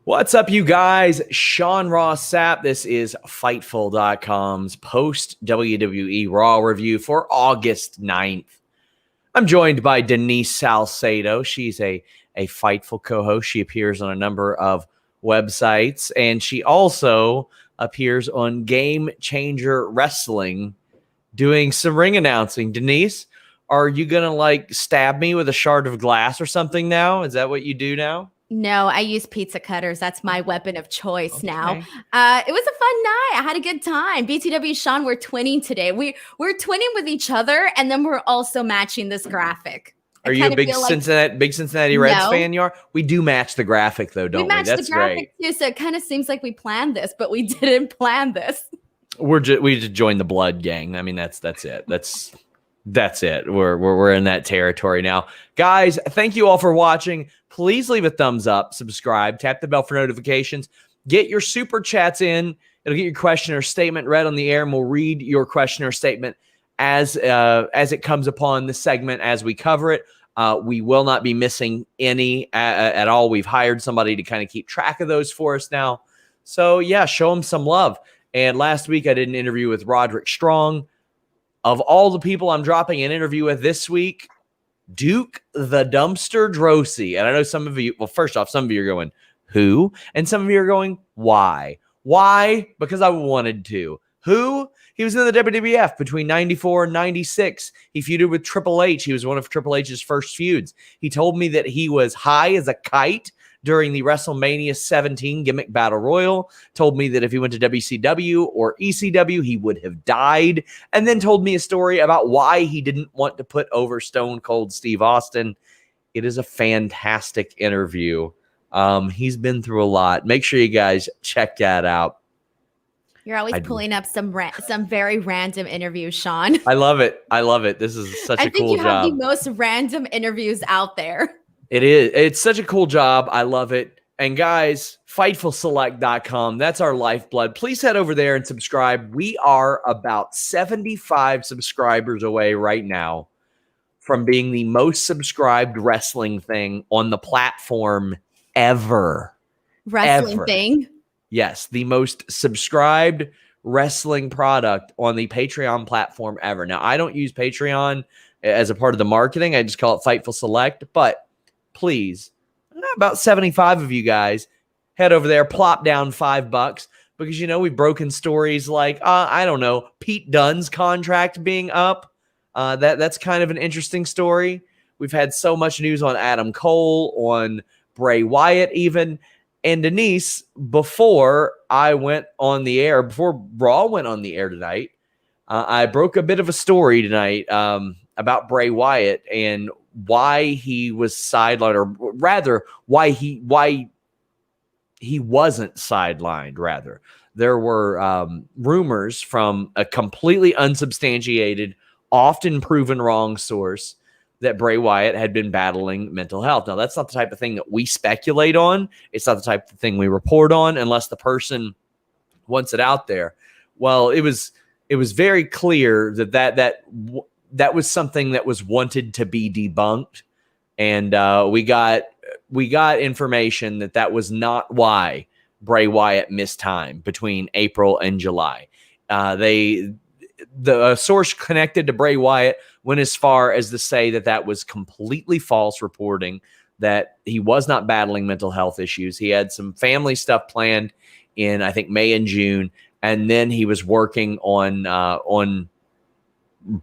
What's up, you guys? Sean Ross Sapp. This is Fightful.com's post-WWE Raw review for August 9th. I'm joined by Denise Salcedo. She's a Fightful co-host. She appears on a number of websites, and she also appears on Game Changer Wrestling doing some ring announcing. Denise, are you going to, stab me with a shard of glass or something now? Is that what you do now? No, I use pizza cutters. That's my weapon of choice now. It was a fun night. I had a good time. BTW Sean, we're twinning today. We're twinning with each other, and then we're also matching this graphic. Are you a big Cincinnati Reds fan? You are? We do match the graphic, though, don't we? That's the graphic great. Too, so it kind of seems like we planned this, but we didn't plan this. We just joined the blood gang. I mean, that's it. That's it. We're in that territory now. Guys, thank you all for watching. Please leave a thumbs up, subscribe, tap the bell for notifications. Get your super chats in. It'll get your question or statement read on the air, and we'll read your question or statement as it comes upon the segment as we cover it. We will not be missing any at all. We've hired somebody to kind of keep track of those for us now. So, yeah, show them some love. And last week I did an interview with Roderick Strong. Of all the people I'm dropping an interview with this week, Duke the Dumpster Droese. And I know some of you, well, first off, some of you are going, who? And some of you are going, why? Why? Because I wanted to. Who? He was in the WWF between 94 and 96. He feuded with Triple H. He was one of Triple H's first feuds. He told me that he was high as a kite during the WrestleMania 17 Gimmick Battle Royal, told me that if he went to WCW or ECW, he would have died, and then told me a story about why he didn't want to put over Stone Cold Steve Austin. It is a fantastic interview. He's been through a lot. Make sure you guys check that out. You're always pulling up some very random interviews, Sean. I love it. This is such a cool job. I think you have the most random interviews out there. It is. It's such a cool job. I love it. And guys, FightfulSelect.com, that's our lifeblood. Please head over there and subscribe. We are about 75 subscribers away right now from being the most subscribed wrestling thing on the platform ever. Wrestling thing? Yes, the most subscribed wrestling product on the Patreon platform ever. Now, I don't use Patreon as a part of the marketing. I just call it Fightful Select, but please, about 75 of you guys, head over there, plop down $5 because, we've broken stories like, I don't know, Pete Dunne's contract being up. That's kind of an interesting story. We've had so much news on Adam Cole, on Bray Wyatt even. And Denise, before I went on the air, before Raw went on the air tonight, I broke a bit of a story tonight about Bray Wyatt and why he was sidelined, or rather, why he wasn't sidelined. Rather, there were rumors from a completely unsubstantiated, often proven wrong source that Bray Wyatt had been battling mental health. Now, that's not the type of thing that we speculate on. It's not the type of thing we report on unless the person wants it out there. Well, it was very clear that was something that was wanted to be debunked, and we got information that was not why Bray Wyatt missed time between April and July. The source connected to Bray Wyatt went as far as to say that was completely false reporting, that he was not battling mental health issues. He had some family stuff planned in, I think, May and June, and then he was working on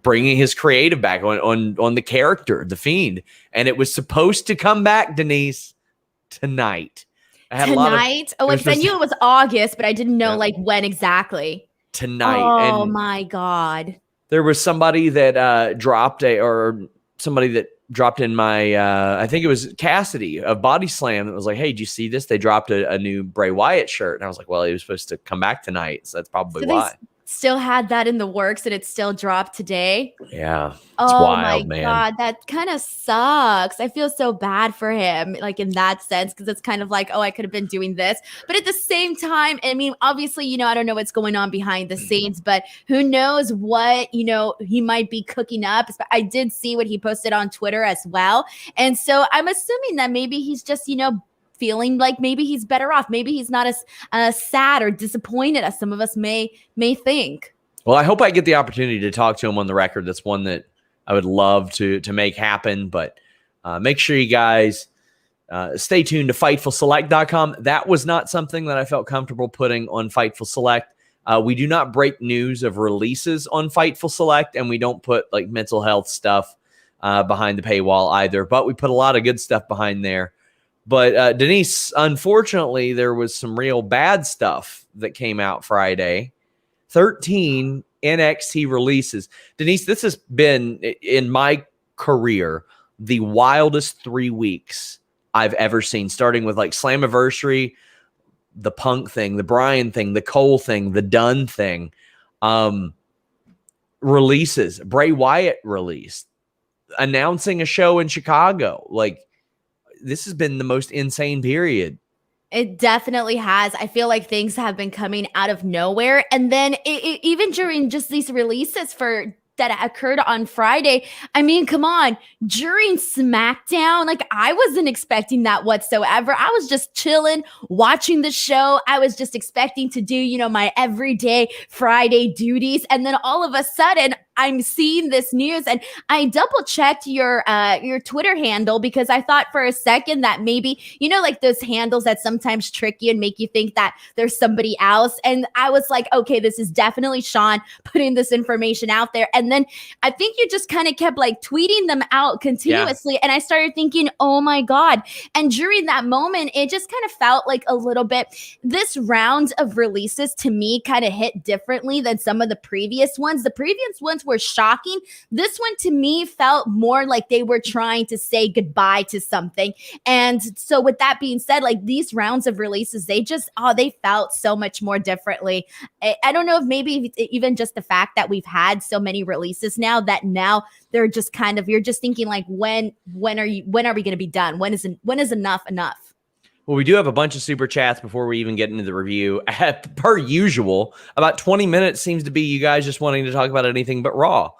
bringing his creative back on the character, The Fiend, and it was supposed to come back, Denise, tonight. Tonight? I knew it was August, but I didn't know when exactly. Tonight. Oh, my God. There was somebody that dropped in my, I think it was Cassidy of Body Slam, that was like, hey, did you see this? They dropped a new Bray Wyatt shirt. And I was like, well, he was supposed to come back tonight. So that's probably why. Still had that in the works and it still dropped today. Yeah. It's wild, man. Oh my God. That kind of sucks. I feel so bad for him, in that sense, because it's kind of like, oh, I could have been doing this. But at the same time, I mean, obviously, I don't know what's going on behind the scenes, but who knows what, he might be cooking up. I did see what he posted on Twitter as well. And so I'm assuming that maybe he's just, feeling like maybe he's better off. Maybe he's not as sad or disappointed as some of us may think. Well, I hope I get the opportunity to talk to him on the record. That's one that I would love to make happen. But make sure you guys stay tuned to FightfulSelect.com. That was not something that I felt comfortable putting on Fightful Select. We do not break news of releases on Fightful Select, and we don't put like mental health stuff behind the paywall either. But we put a lot of good stuff behind there. But Denise, unfortunately, there was some real bad stuff that came out Friday. 13 NXT releases. Denise, this has been, in my career, the wildest 3 weeks I've ever seen, starting with like Slammiversary, the Punk thing, the Bryan thing, the Cole thing, the Dunn thing. Releases. Bray Wyatt released. Announcing a show in Chicago. Like, this has been the most insane period. It definitely has. I feel like things have been coming out of nowhere. And then even during just these releases that occurred on Friday, I mean, come on, during SmackDown, like I wasn't expecting that whatsoever. I was just chilling, watching the show. I was just expecting to do, my everyday Friday duties. And then all of a sudden, I'm seeing this news, and I double checked your Twitter handle because I thought for a second that maybe, like those handles that sometimes trick you and make you think that there's somebody else. And I was like, okay, this is definitely Sean putting this information out there. And then I think you just kind of kept like tweeting them out continuously. Yeah. And I started thinking, oh my God. And during that moment, it just kind of felt like a little bit, this round of releases to me kind of hit differently than some of the previous ones. The previous ones were shocking. This one to me felt more like they were trying to say goodbye to something. And so with that being said, like these rounds of releases, they felt so much more differently. I don't know if maybe even just the fact that we've had so many releases now that now they're just kind of, you're just thinking like, when are we going to be done? When is enough? Well, we do have a bunch of super chats before we even get into the review. Per usual, about 20 minutes seems to be you guys just wanting to talk about anything but Raw.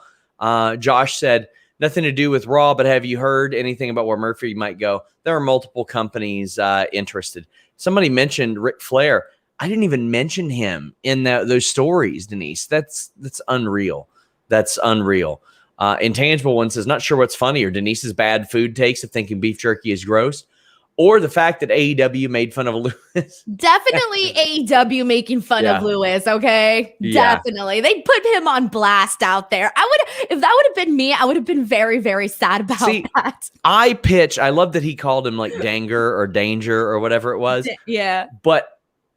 Josh said, nothing to do with Raw, but have you heard anything about where Murphy might go? There are multiple companies interested. Somebody mentioned Ric Flair. I didn't even mention him in those stories, Denise. That's unreal. That's unreal. Intangible One says, not sure what's funnier, Denise's bad food takes of thinking beef jerky is gross, or the fact that AEW made fun of Lewis. Definitely AEW making fun of Lewis, okay? Yeah. Definitely. They put him on blast out there. If that would have been me, I would have been very, very sad about that. I love that he called him like Danger or Danger or whatever it was. Yeah. But,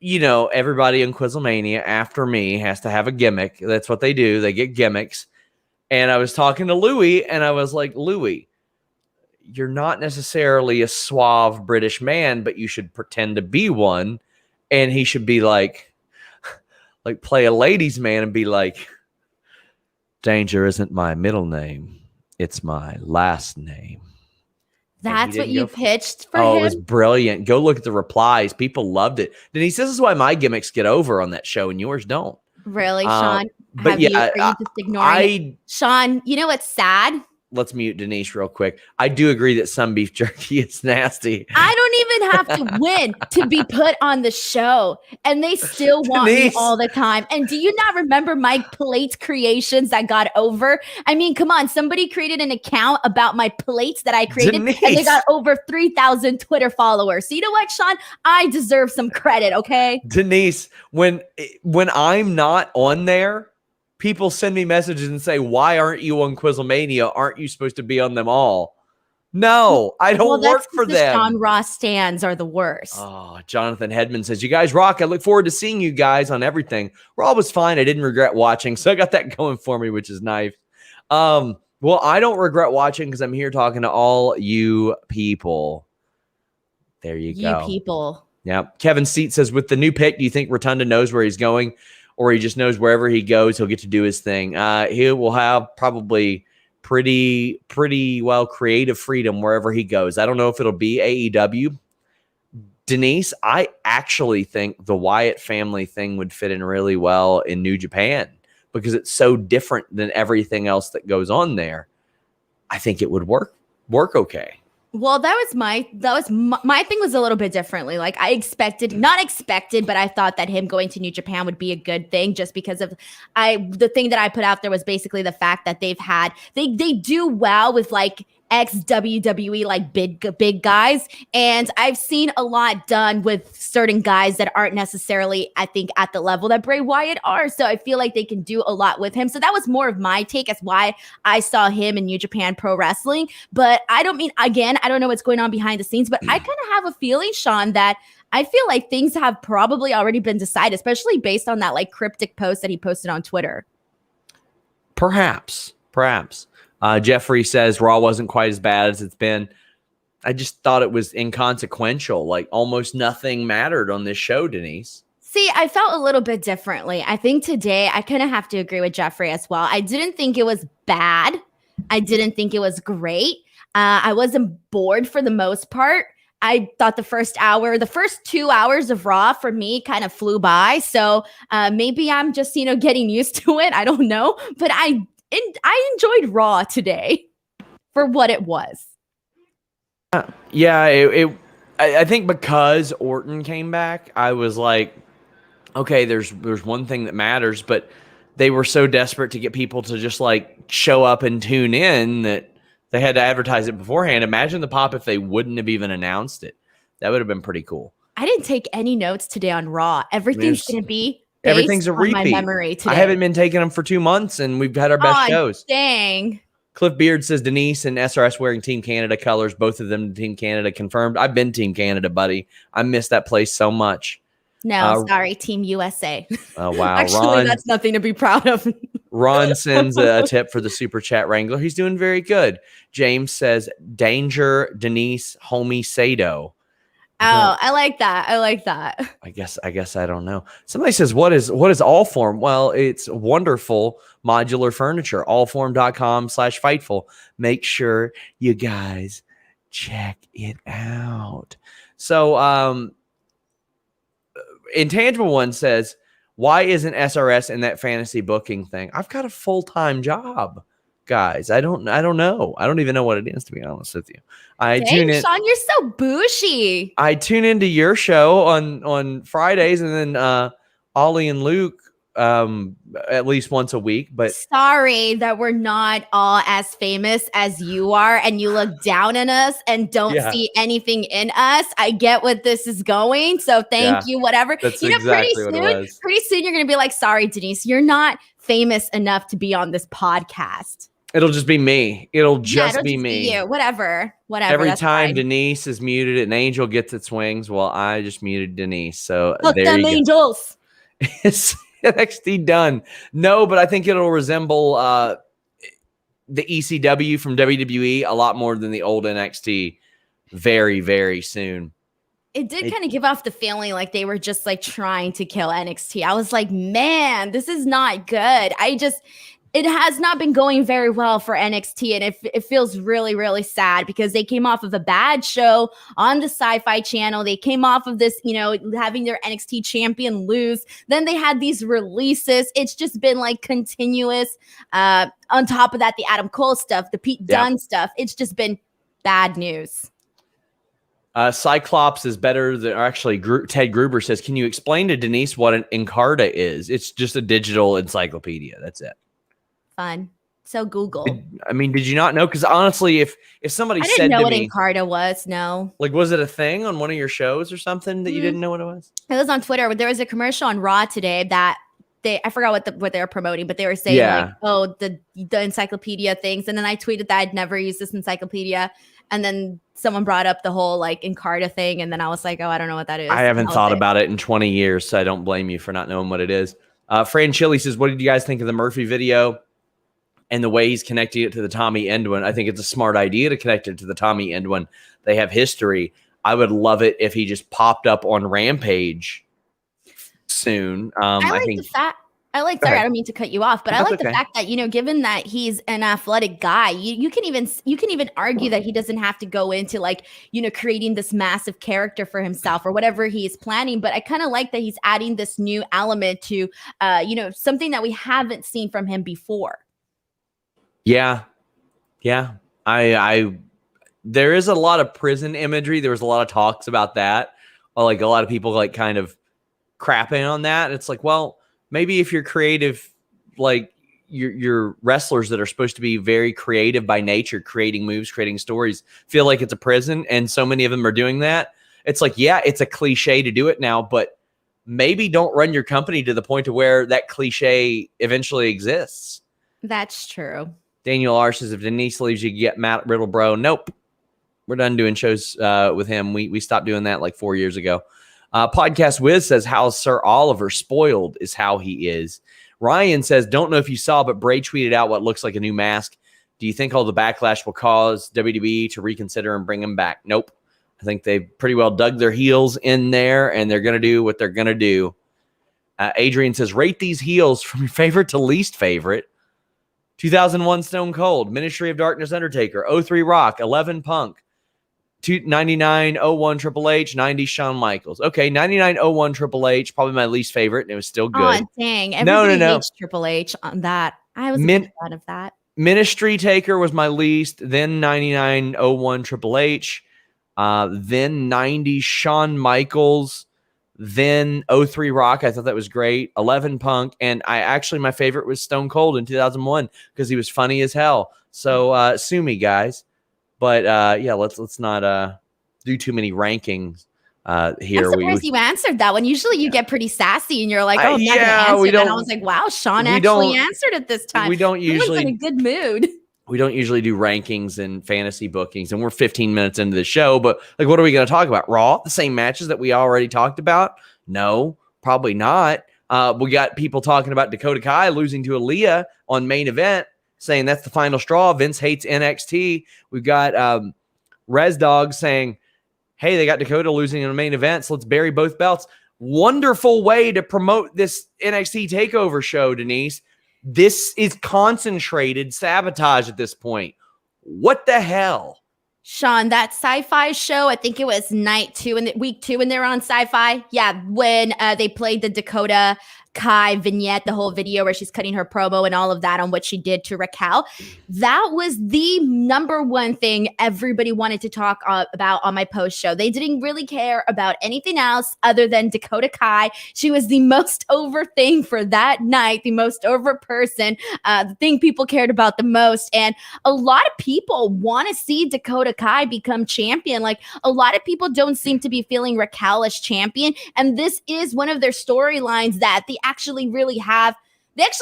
everybody in Quizlemania after me has to have a gimmick. That's what they do. They get gimmicks. And I was talking to Louie, and I was like, Louie, you're not necessarily a suave British man, but you should pretend to be one. And he should be like play a ladies' man and be like, Danger isn't my middle name. It's my last name. That's what you pitched for him? Oh, it was brilliant. Go look at the replies. People loved it. Denise, this is why my gimmicks get over on that show and yours don't. Really, Sean? But are you just ignoring it? Sean, you know what's sad? Let's mute Denise real quick. I do agree that some beef jerky is nasty. I don't even have to win to be put on the show, and they still want me all the time. And do you not remember my plate creations that got over? I mean, come on. Somebody created an account about my plates that I created, and they got over 3,000 Twitter followers. So you know what, Sean? I deserve some credit, okay? Denise, when I'm not on there, people send me messages and say, why aren't you on Quizlemania? Aren't you supposed to be on them all? No, I don't work for them. Sean Ross stands are the worst. Oh, Jonathan Hedman says, you guys rock. I look forward to seeing you guys on everything. Raw was fine. I didn't regret watching. So I got that going for me, which is nice. Well, I don't regret watching because I'm here talking to all you people. There you go. You people. Yeah. Kevin Seat says, with the new pick, do you think Rotunda knows where he's going? Or he just knows wherever he goes, he'll get to do his thing. He will have probably pretty well creative freedom wherever he goes. I don't know if it'll be AEW. Denise, I actually think the Wyatt family thing would fit in really well in New Japan because it's so different than everything else that goes on there. I think it would work okay. Well, my thing was a little bit differently. Like not expected, but I thought that him going to New Japan would be a good thing just because of the thing that I put out there was basically the fact that they do well with like ex WWE like big guys, and I've seen a lot done with certain guys that aren't necessarily, I think, at the level that Bray Wyatt are. So I feel like they can do a lot with him. So that was more of my take as why I saw him in New Japan Pro Wrestling. But I don't know what's going on behind the scenes, but I kind of have a feeling, Sean, that I feel like things have probably already been decided, especially based on that like cryptic post that he posted on Twitter. Perhaps. Jeffrey says Raw wasn't quite as bad as it's been. I just thought it was inconsequential. Like almost nothing mattered on this show, Denise. See, I felt a little bit differently. I think today I kind of have to agree with Jeffrey as well. I didn't think it was bad. I didn't think it was great. I wasn't bored for the most part. I thought the first 2 hours of Raw for me kind of flew by. So maybe I'm just, getting used to it. I don't know. But I enjoyed Raw today for what it was. I think because Orton came back, I was like, okay, there's one thing that matters, but they were so desperate to get people to just like show up and tune in that they had to advertise it beforehand. Imagine the pop if they wouldn't have even announced it. That would have been pretty cool. I didn't take any notes today on Raw. Everything's going to be everything's a repeat. My memory today. I haven't been taking them for 2 months, and we've had our best shows. Dang. Cliff Beard says Denise and SRS wearing Team Canada colors, both of them Team Canada confirmed. I've been Team Canada, buddy. I miss that place so much. No, sorry, Team USA. Oh, wow. Actually, that's nothing to be proud of. Ron sends a tip for the Super Chat Wrangler. He's doing very good. James says, Danger, Denise, homie Sado. Oh, I like that. I guess I don't know. Somebody says, what is Allform? Well, it's wonderful modular furniture. Allform.com/Fightful. Make sure you guys check it out. So, Intangible One says, why isn't SRS in that fantasy booking thing? I've got a full-time job, guys. I don't know. I don't even know what it is, to be honest with you. Tune in. Sean, you're so bougie. I tune into your show on Fridays, and then Ollie and Luke at least once a week. But sorry that we're not all as famous as you are, and you look down on us and don't see anything in us. I get what this is going, so thank you. Whatever. That's exactly what it was. Pretty soon you're gonna be like, sorry, Denise, you're not famous enough to be on this podcast. It'll just be me. It'll just be me. You. Whatever. Every time Denise is muted, an angel gets its wings. Well, I just muted Denise. So look, them angels. It's NXT done. No, but I think it'll resemble the ECW from WWE a lot more than the old NXT very, very soon. It did kind of give off the feeling like they were just like trying to kill NXT. I was like, man, this is not good. It has not been going very well for NXT, and it feels really, really sad because they came off of a bad show on the Sci-Fi Channel. They came off of this, having their NXT champion lose. Then they had these releases. It's just been like continuous. On top of that, the Adam Cole stuff, the Pete Dunne stuff. It's just been bad news. Cyclops is better than, or actually, Ted Gruber says, can you explain to Denise what an Encarta is? It's just a digital encyclopedia. That's it. Fun. So Google. Did you not know? Because honestly, if somebody said to me, I didn't know what Encarta was. No. Like, was it a thing on one of your shows or something that you didn't know what it was? It was on Twitter. There was a commercial on Raw today that I forgot what they were promoting, but they were saying like, oh, the encyclopedia things. And then I tweeted that I'd never used this encyclopedia. And then someone brought up the whole like Encarta thing. And then I was like, oh, I don't know what that is. I haven't thought about it in 20 years, so I don't blame you for not knowing what it is. Fran Chili says, what did you guys think of the Murphy video? And the way he's connecting it to the Tommy Endwin, I think it's a smart idea to connect it to the Tommy Endwin. They have history. I would love it if he just popped up on Rampage soon. Sorry, I don't mean to cut you off, but I like the fact that, given that he's an athletic guy, you can even argue that he doesn't have to go into like, creating this massive character for himself or whatever he is planning. But I kind of like that he's adding this new element to, something that we haven't seen from him before. Yeah. I there is a lot of prison imagery. There was a lot of talks about that. Or like a lot of people like kind of crapping on that. It's like, well, maybe if you're creative, like your wrestlers that are supposed to be very creative by nature, creating moves, creating stories, feel like it's a prison, and so many of them are doing that. It's like, yeah, it's a cliche to do it now, but maybe don't run your company to the point to where that cliche eventually exists. That's true. Daniel R says, if Denise leaves, you get Matt Riddle, bro. Nope. We're done doing shows with him. We stopped doing that like 4 years ago. Podcast Wiz says, how's Sir Oliver? Spoiled is how he is. Ryan says, don't know if you saw, but Bray tweeted out what looks like a new mask. Do you think all the backlash will cause WWE to reconsider and bring him back? Nope. I think they've pretty well dug their heels in there, and they're going to do what they're going to do. Adrian says, rate these heels from your favorite to least favorite. 2001 Stone Cold, Ministry of Darkness Undertaker, 03 Rock, 11 Punk, 99-01 Triple H, 90 Shawn Michaels. Okay, 99-01 Triple H, probably my least favorite, and it was still good. Oh, dang. Everybody hates Triple H on that. I was a big fan of that. Ministry Taker was my least, then 99-01 Triple H, then 90 Shawn Michaels, then 03 Rock. I thought that was great. 11 Punk, and my favorite was Stone Cold in 2001 because he was funny as hell. So sue me, guys. But yeah, let's not do too many rankings here. I'm surprised you answered that one. Usually you get pretty sassy and you're like, oh, I'm not yeah, gonna answer that. And I was like, wow, Sean actually answered it this time. We don't usually in a good mood. We don't usually do rankings and fantasy bookings, and we're 15 minutes into the show. But like, what are we going to talk about? Raw, the same matches that we already talked about? No, probably not. We got people talking about Dakota Kai losing to Aaliyah on main event, saying that's the final straw. Vince hates NXT. We've got Res Dog saying, hey, they got Dakota losing in the main event, so let's bury both belts. Wonderful way to promote this NXT TakeOver show, Denise. This is concentrated sabotage at this point. What the hell? Sean, that sci-fi show, I think it was night 2 and week 2 and they're on sci-fi. Yeah, when they played the Dakota Kai vignette, the whole video where she's cutting her promo and all of that on what she did to Raquel. That was the number one thing everybody wanted to talk about on my post show. They didn't really care about anything else other than Dakota Kai. She was the most over thing for that night, the most over person, the thing people cared about the most. And a lot of people want to see Dakota Kai become champion. Like, a lot of people don't seem to be feeling Raquel as champion. And this is one of their storylines that they actually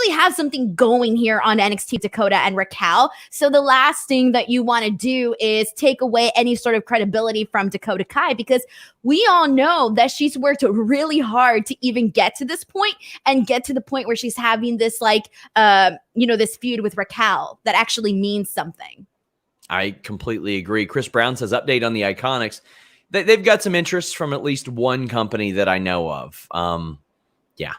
have something going here on NXT Dakota and Raquel. So the last thing that you want to do is take away any sort of credibility from Dakota Kai, because we all know that she's worked really hard to even get to this point and get to the point where she's having this this feud with Raquel that actually means something. I completely agree. Chris Brown says, update on the Iconics. They've got some interest from at least one company that I know of. Yeah.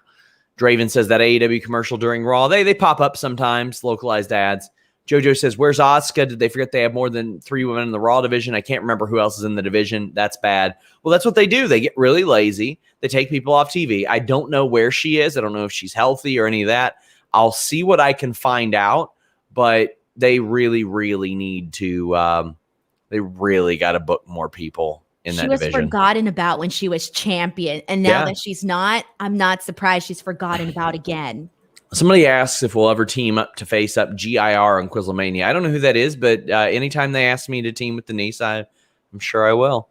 Draven says that AEW commercial during Raw, they pop up sometimes, localized ads. JoJo says, where's Asuka? Did they forget they have more than 3 women in the Raw division? I can't remember who else is in the division. That's bad. Well, that's what they do. They get really lazy. They take people off TV. I don't know where she is. I don't know if she's healthy or any of that. I'll see what I can find out, but they really, really need to, they really got to book more people in that division. She was forgotten about when she was champion. And now that she's not, I'm not surprised she's forgotten about again. Somebody asks if we'll ever team up to face up GIR on Quizlemania. I don't know who that is, but anytime they ask me to team with Denise, I'm sure I will.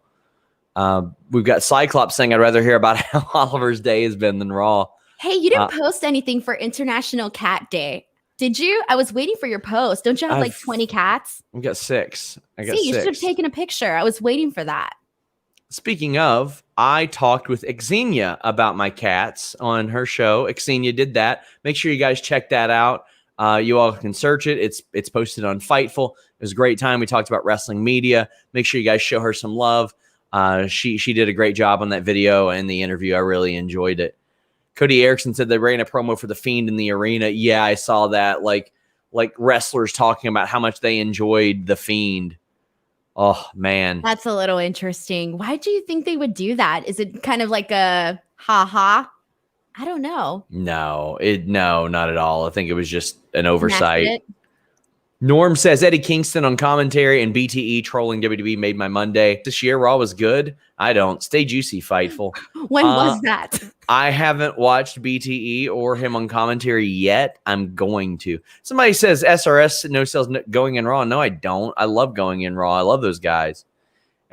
We've got Cyclops saying, I'd rather hear about how Oliver's day has been than Raw. Hey, you didn't post anything for International Cat Day. Did you? I was waiting for your post. Don't you have like 20 cats? I've got 6. You should have taken a picture. I was waiting for that. Speaking of, I talked with Xenia about my cats on her show. Xenia did that. Make sure you guys check that out. You all can search it. It's posted on Fightful. It was a great time. We talked about wrestling media. Make sure you guys show her some love. She did a great job on that video and the interview. I really enjoyed it. Cody Erickson said they ran a promo for The Fiend in the arena. Yeah, I saw that. Like wrestlers talking about how much they enjoyed The Fiend. Oh, man. That's a little interesting. Why do you think they would do that? Is it kind of like a ha-ha? I don't know. No, not at all. I think it was just an oversight. Norm says Eddie Kingston on commentary and BTE trolling WWE made my Monday. This year, Raw was good. I don't. Stay juicy, Fightful. When was that? I haven't watched BTE or him on commentary yet. I'm going to. Somebody says SRS no sells going in Raw. No, I don't. I love going in Raw. I love those guys.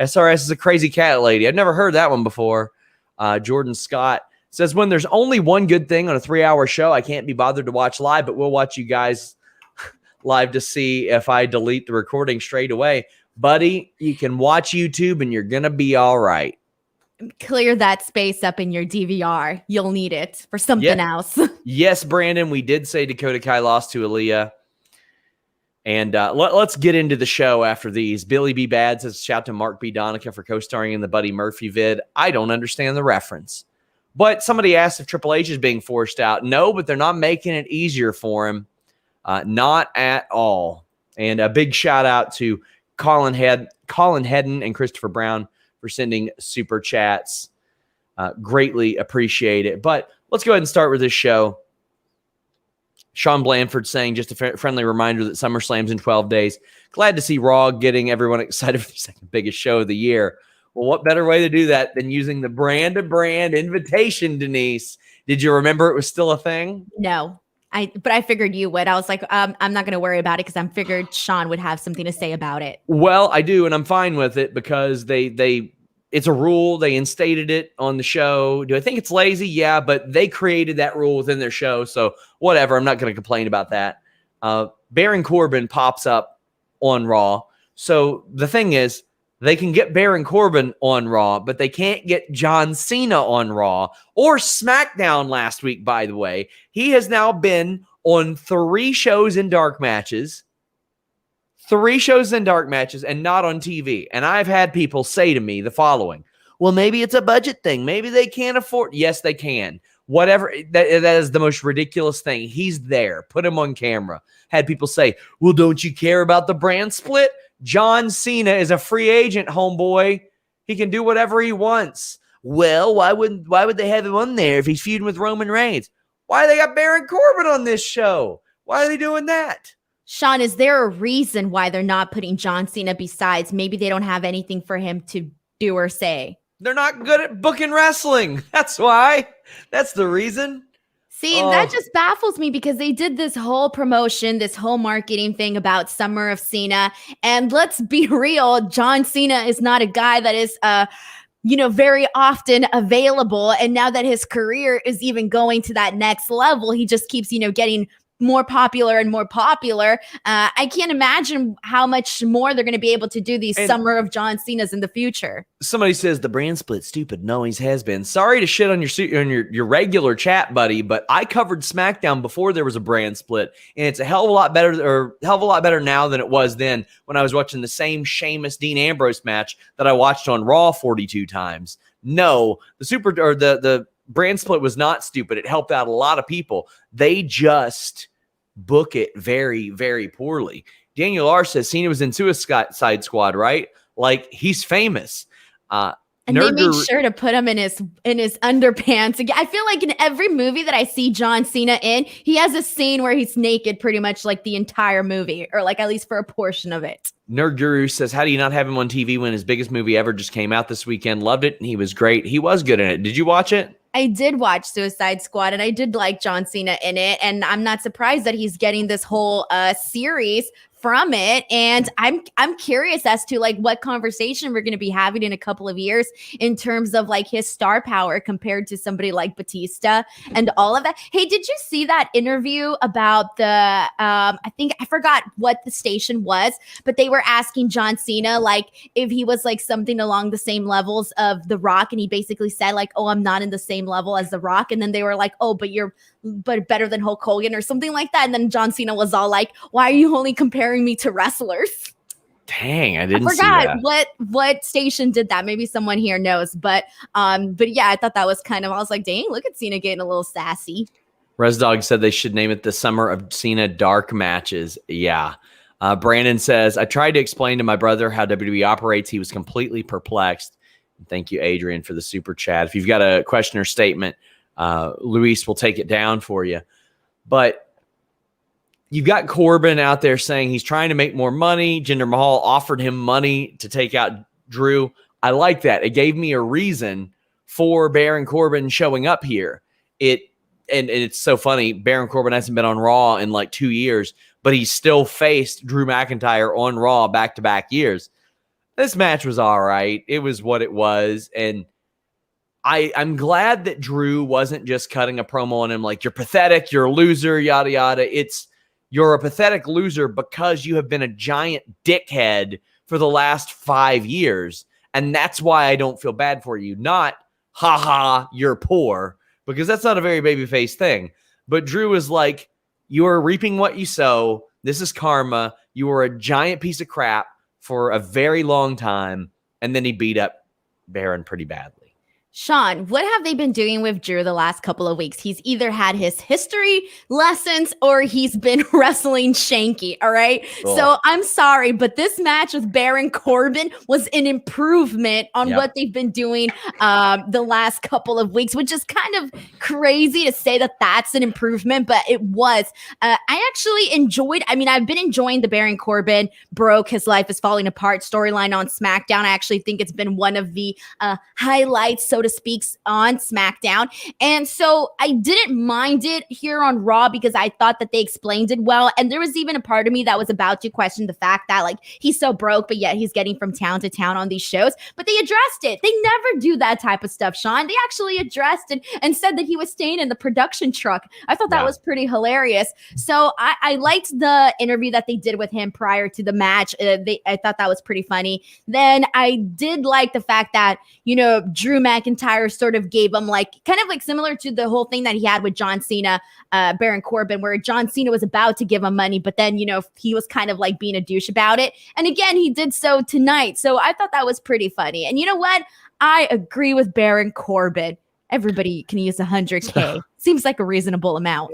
SRS is a crazy cat lady. I've never heard that one before. Jordan Scott says, when there's only one good thing on a 3-hour show, I can't be bothered to watch live, but we'll watch you guys live to see if I delete the recording straight away. Buddy, you can watch YouTube and you're going to be all right. Clear that space up in your DVR. You'll need it for something else. Yes, Brandon, we did say Dakota Kai lost to Aaliyah. And let's get into the show after these. Billy B. Bad says, shout to Mark B. Donica for co-starring in the Buddy Murphy vid. I don't understand the reference. But somebody asked if Triple H is being forced out. No, but they're not making it easier for him. Not at all. And a big shout out to Colin Hedden and Christopher Brown for sending super chats. Greatly appreciate it. But let's go ahead and start with this show. Sean Blanford saying, just a friendly reminder that SummerSlam's in 12 days. Glad to see Raw getting everyone excited for the second biggest show of the year. Well, what better way to do that than using the brand-to-brand invitation, Denise? Did you remember it was still a thing? No. But I figured you would. I was like, I'm not going to worry about it because I figured Sean would have something to say about it. Well, I do, and I'm fine with it because it's a rule. They instated it on the show. Do I think it's lazy? Yeah, but they created that rule within their show, so whatever. I'm not going to complain about that. Baron Corbin pops up on Raw. So the thing is, they can get Baron Corbin on Raw, but they can't get John Cena on Raw or SmackDown last week, by the way. He has now been on 3 shows in dark matches. 3 shows in dark matches and not on TV. And I've had people say to me the following. Well, maybe it's a budget thing. Maybe they can't afford. Yes, they can. Whatever. That is the most ridiculous thing. He's there. Put him on camera. Had people say, well, don't you care about the brand split? John Cena is a free agent, homeboy. He can do whatever he wants. Well, why would they have him on there if he's feuding with Roman Reigns? Why they got Baron Corbin on this show? Why are they doing that? Sean, is there a reason why they're not putting John Cena besides maybe they don't have anything for him to do or say? They're not good at booking wrestling. That's why. That's the reason. See, that just baffles me because they did this whole promotion, this whole marketing thing about Summer of Cena. And let's be real, John Cena is not a guy that is, very often available. And now that his career is even going to that next level, he just keeps, getting more popular and more popular. I can't imagine how much more they're going to be able to do these Summer of John Cena's in the future. Somebody says the brand split stupid. No, he has been. Sorry to shit on your regular chat, buddy, but I covered SmackDown before there was a brand split, and it's a hell of a lot better now than it was then when I was watching the same Sheamus Dean Ambrose match that I watched on Raw 42 times. No, the brand split was not stupid. It helped out a lot of people. They just book it very, very poorly. Daniel R says Cena was in Suicide Squad, right? Like, he's famous. And they made sure to put him in his underpants. I feel like in every movie that I see John Cena in, he has a scene where he's naked pretty much like the entire movie, or like at least for a portion of it. Nerd Guru says, how do you not have him on TV when his biggest movie ever just came out this weekend? Loved it, and he was great. He was good in it. Did you watch it? I did watch Suicide Squad, and I did like John Cena in it, and I'm not surprised that he's getting this whole series from it. And I'm curious as to like what conversation we're going to be having in a couple of years in terms of like his star power compared to somebody like Batista and all of that. Hey, did you see that interview about the I forgot what the station was, but they were asking John Cena like if he was like something along the same levels of The Rock, and he basically said like, oh, I'm not in the same level as The Rock. And then they were like, oh, but better than Hulk Hogan or something like that. And then John Cena was all like, why are you only comparing me to wrestlers? Dang, I didn't forgot see that. what station did that. Maybe someone here knows, but yeah, I thought that was I was like, dang, look at Cena getting a little sassy. Resdog said they should name it the Summer of Cena Dark Matches. Yeah. Brandon says, I tried to explain to my brother how WWE operates. He was completely perplexed. Thank you, Adrian, for the super chat. If you've got a question or statement, Luis will take it down for you. But you've got Corbin out there saying he's trying to make more money. Jinder Mahal offered him money to take out Drew. I like that. It gave me a reason for Baron Corbin showing up here. And it's so funny. Baron Corbin hasn't been on Raw in like 2 years, but he still faced Drew McIntyre on Raw back-to-back years. This match was all right. It was what it was. And I'm glad that Drew wasn't just cutting a promo on him like, you're pathetic, you're a loser, yada, yada. It's, you're a pathetic loser because you have been a giant dickhead for the last 5 years. And that's why I don't feel bad for you. Not, haha, you're poor. Because that's not a very babyface thing. But Drew is like, you are reaping what you sow. This is karma. You were a giant piece of crap for a very long time. And then he beat up Baron pretty badly. Sean, what have they been doing with Drew the last couple of weeks? He's either had his history lessons or he's been wrestling Shanky, all right? Oh. So I'm sorry, but this match with Baron Corbin was an improvement on what they've been doing the last couple of weeks, which is kind of crazy to say that that's an improvement, but it was. I actually enjoyed, I've been enjoying the Baron Corbin broke, his life is falling apart storyline on SmackDown. I actually think it's been one of the highlights, so to speak, on SmackDown. And so I didn't mind it here on Raw because I thought that they explained it well. And there was even a part of me that was about to question the fact that like he's so broke, but yet he's getting from town to town on these shows. But they addressed it. They never do that type of stuff, Sean. They actually addressed it and said that he was staying in the production truck. I thought that was pretty hilarious. So I liked the interview that they did with him prior to the match. I thought that was pretty funny. Then I did like the fact that, Drew McIntyre sort of gave him kind of similar to the whole thing that he had with John Cena, Baron Corbin, where John Cena was about to give him money, but then, he was kind of like being a douche about it. And again, he did so tonight. So I thought that was pretty funny. And you know what? I agree with Baron Corbin. Everybody can use 100K. Seems like a reasonable amount.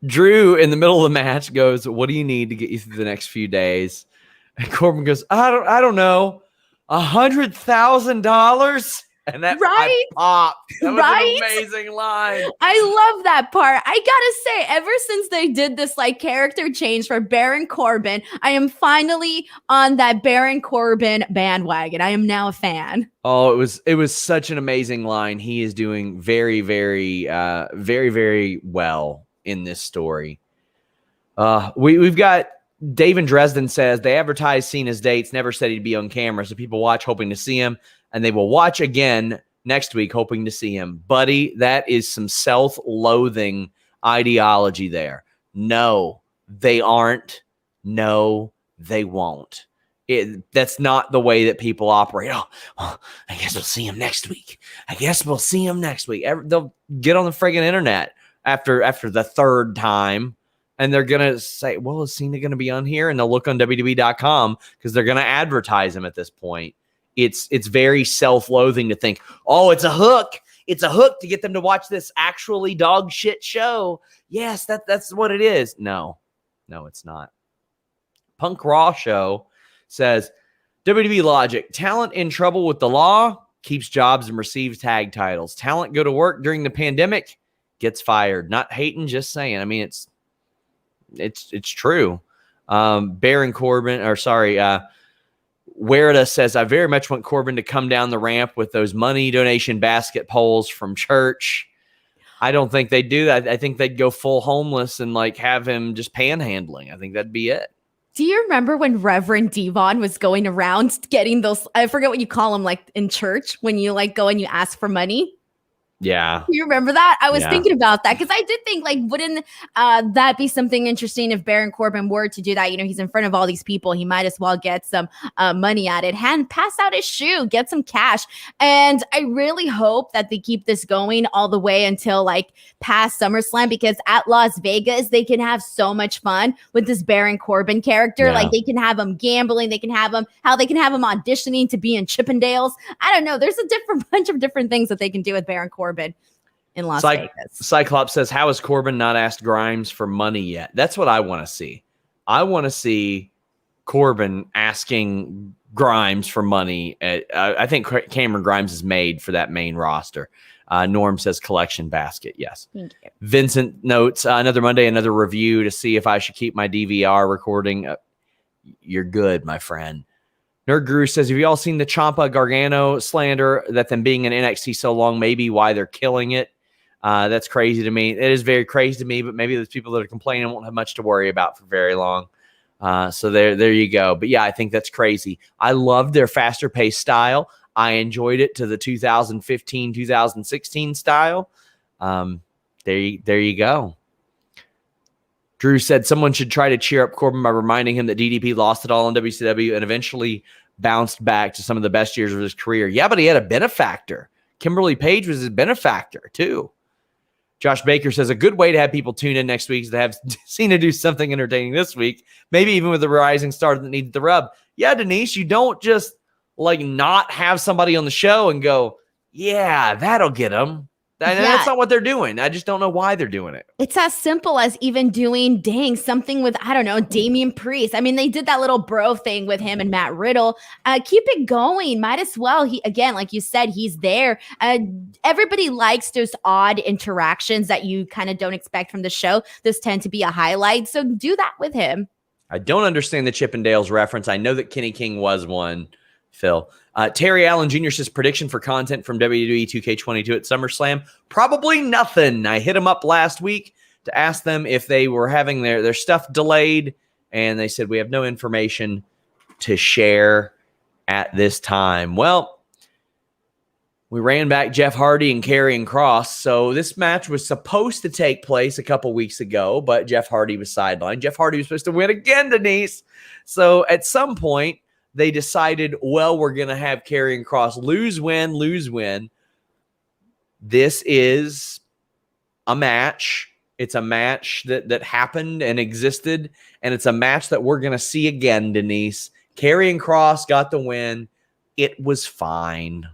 Drew, in the middle of the match, goes, what do you need to get you through the next few days? And Corbin goes, I don't know, $100,000? And that I popped. That was an amazing line. I love that part. I gotta say, ever since they did this character change for Baron Corbin, I am finally on that Baron Corbin bandwagon. I am now a fan. Oh, it was such an amazing line. He is doing very, very, very, very well in this story. We've got Dave in Dresden says they advertised Cena's dates, never said he'd be on camera, so people watch hoping to see him. And they will watch again next week, hoping to see him. Buddy, that is some self-loathing ideology there. No, they aren't. No, they won't. That's not the way that people operate. Oh, well, I guess we'll see him next week. They'll get on the friggin' internet after the third time, and they're going to say, well, is Cena going to be on here? And they'll look on WWE.com because they're going to advertise him at this point. It's very self-loathing to think, oh, it's a hook. It's a hook to get them to watch this actually dog shit show. Yes, that's what it is. No, it's not. Punk Raw Show says, WWE logic, talent in trouble with the law keeps jobs and receives tag titles. Talent go to work during the pandemic, gets fired. Not hating, just saying. I mean, it's true. Baron Corbin, Werda says, I very much want Corbin to come down the ramp with those money donation basket poles from church. I don't think they'd do that. I think they'd go full homeless and have him just panhandling. I think that'd be it. Do you remember when Reverend Devon was going around getting those, I forget what you call them, in church, when you go and you ask for money? Yeah. You remember that? I was thinking about that because I did think, wouldn't that be something interesting if Baron Corbin were to do that? He's in front of all these people. He might as well get some money at it. Pass out his shoe, get some cash. And I really hope that they keep this going all the way until past SummerSlam, because at Las Vegas, they can have so much fun with this Baron Corbin character. Yeah. They can have him gambling. They can have him auditioning to be in Chippendales. I don't know. There's a bunch of different things that they can do with Baron Corbin in Las Vegas. Cyclops says, how has Corbin not asked Grimes for money yet? That's what I want to see. I want to see Corbin asking Grimes for money. I think Cameron Grimes is made for that main roster. Norm says collection basket. Yes. Thank you. Vincent notes another Monday, another review to see if I should keep my DVR recording. You're good, my friend. Nerd Guru says, have you all seen the Ciampa Gargano slander that them being in NXT so long may be why they're killing it? That's crazy to me. It is very crazy to me, but maybe those people that are complaining won't have much to worry about for very long. So there you go. But yeah, I think that's crazy. I loved their faster paced style. I enjoyed it to the 2015, 2016 style. There you go. Drew said someone should try to cheer up Corbin by reminding him that DDP lost it all in WCW and eventually bounced back to some of the best years of his career. Yeah, but he had a benefactor. Kimberly Page was his benefactor too. Josh Baker says a good way to have people tune in next week is to have Cena do something entertaining this week, maybe even with a rising star that needs the rub. Yeah, Denise, you don't just like not have somebody on the show and go, yeah, that'll get them. That's not what they're doing. I just don't know why they're doing it. It's as simple as even doing, something with, I don't know, Damian Priest. I mean, they did that little bro thing with him and Matt Riddle. Keep it going. Might as well. He, again, like you said, he's there. Everybody likes those odd interactions that you kind of don't expect from the show. Those tend to be a highlight. So do that with him. I don't understand the Chippendales reference. I know that Kenny King was one, Phil. Terry Allen Jr. says prediction for content from WWE 2K22 at SummerSlam. Probably nothing. I hit him up last week to ask them if they were having their stuff delayed, and they said we have no information to share at this time. Well, we ran back Jeff Hardy and Karrion Kross, so this match was supposed to take place a couple weeks ago, but Jeff Hardy was sidelined. Jeff Hardy was supposed to win again, Denise. So at some point, they decided, well, we're going to have Karrion Kross lose, win. This is a match. It's a match that happened and existed, and it's a match that we're going to see again, Denise. Karrion Kross got the win. It was fine.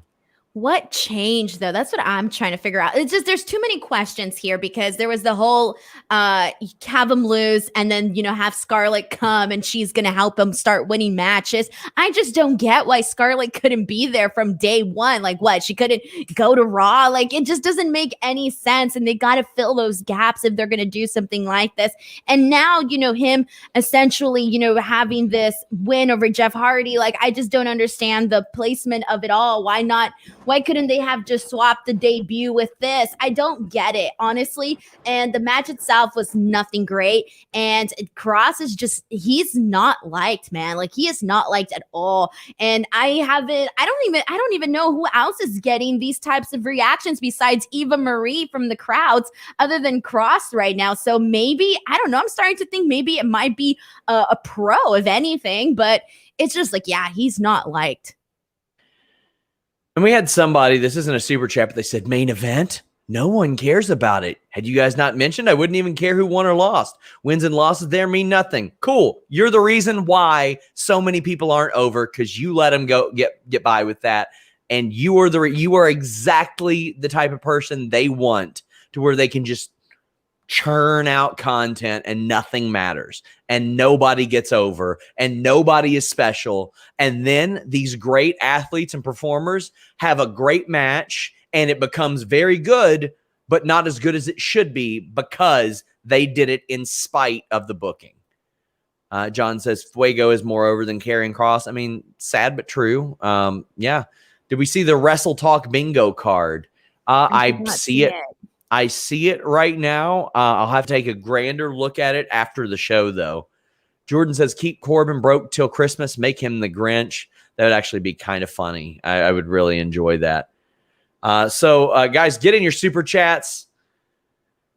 What changed, though? That's what I'm trying to figure out. It's just there's too many questions here because there was the whole have him lose and then, have Scarlett come and she's going to help him start winning matches. I just don't get why Scarlett couldn't be there from day one. Like what? She couldn't go to Raw? Like it just doesn't make any sense. And they got to fill those gaps if they're going to do something like this. And now, him essentially, having this win over Jeff Hardy, like I just don't understand the placement of it all. Why couldn't they have just swapped the debut with this? I don't get it, honestly. And the match itself was nothing great. And Kross is just, he's not liked, man. Like he is not liked at all. And I don't even know who else is getting these types of reactions besides Eva Marie from the crowds other than Kross right now. So maybe, I don't know. I'm starting to think maybe it might be a pro, if anything, but it's just like, yeah, he's not liked. And we had somebody, this isn't a super chat, but they said main event. No one cares about it. Had you guys not mentioned, I wouldn't even care who won or lost. Wins and losses there mean nothing. Cool. You're the reason why so many people aren't over because you let them go get by with that. And you are exactly the type of person they want to where they can just churn out content and nothing matters and nobody gets over and nobody is special. And then these great athletes and performers have a great match and it becomes very good, but not as good as it should be because they did it in spite of the booking. John says Fuego is more over than Karrion Kross. I mean, sad, but true. Yeah. Did we see the Wrestle Talk bingo card? I see it. I see it right now. I'll have to take a grander look at it after the show, though. Jordan says, keep Corbin broke till Christmas. Make him the Grinch. That would actually be kind of funny. I would really enjoy that. So, guys, get in your super chats.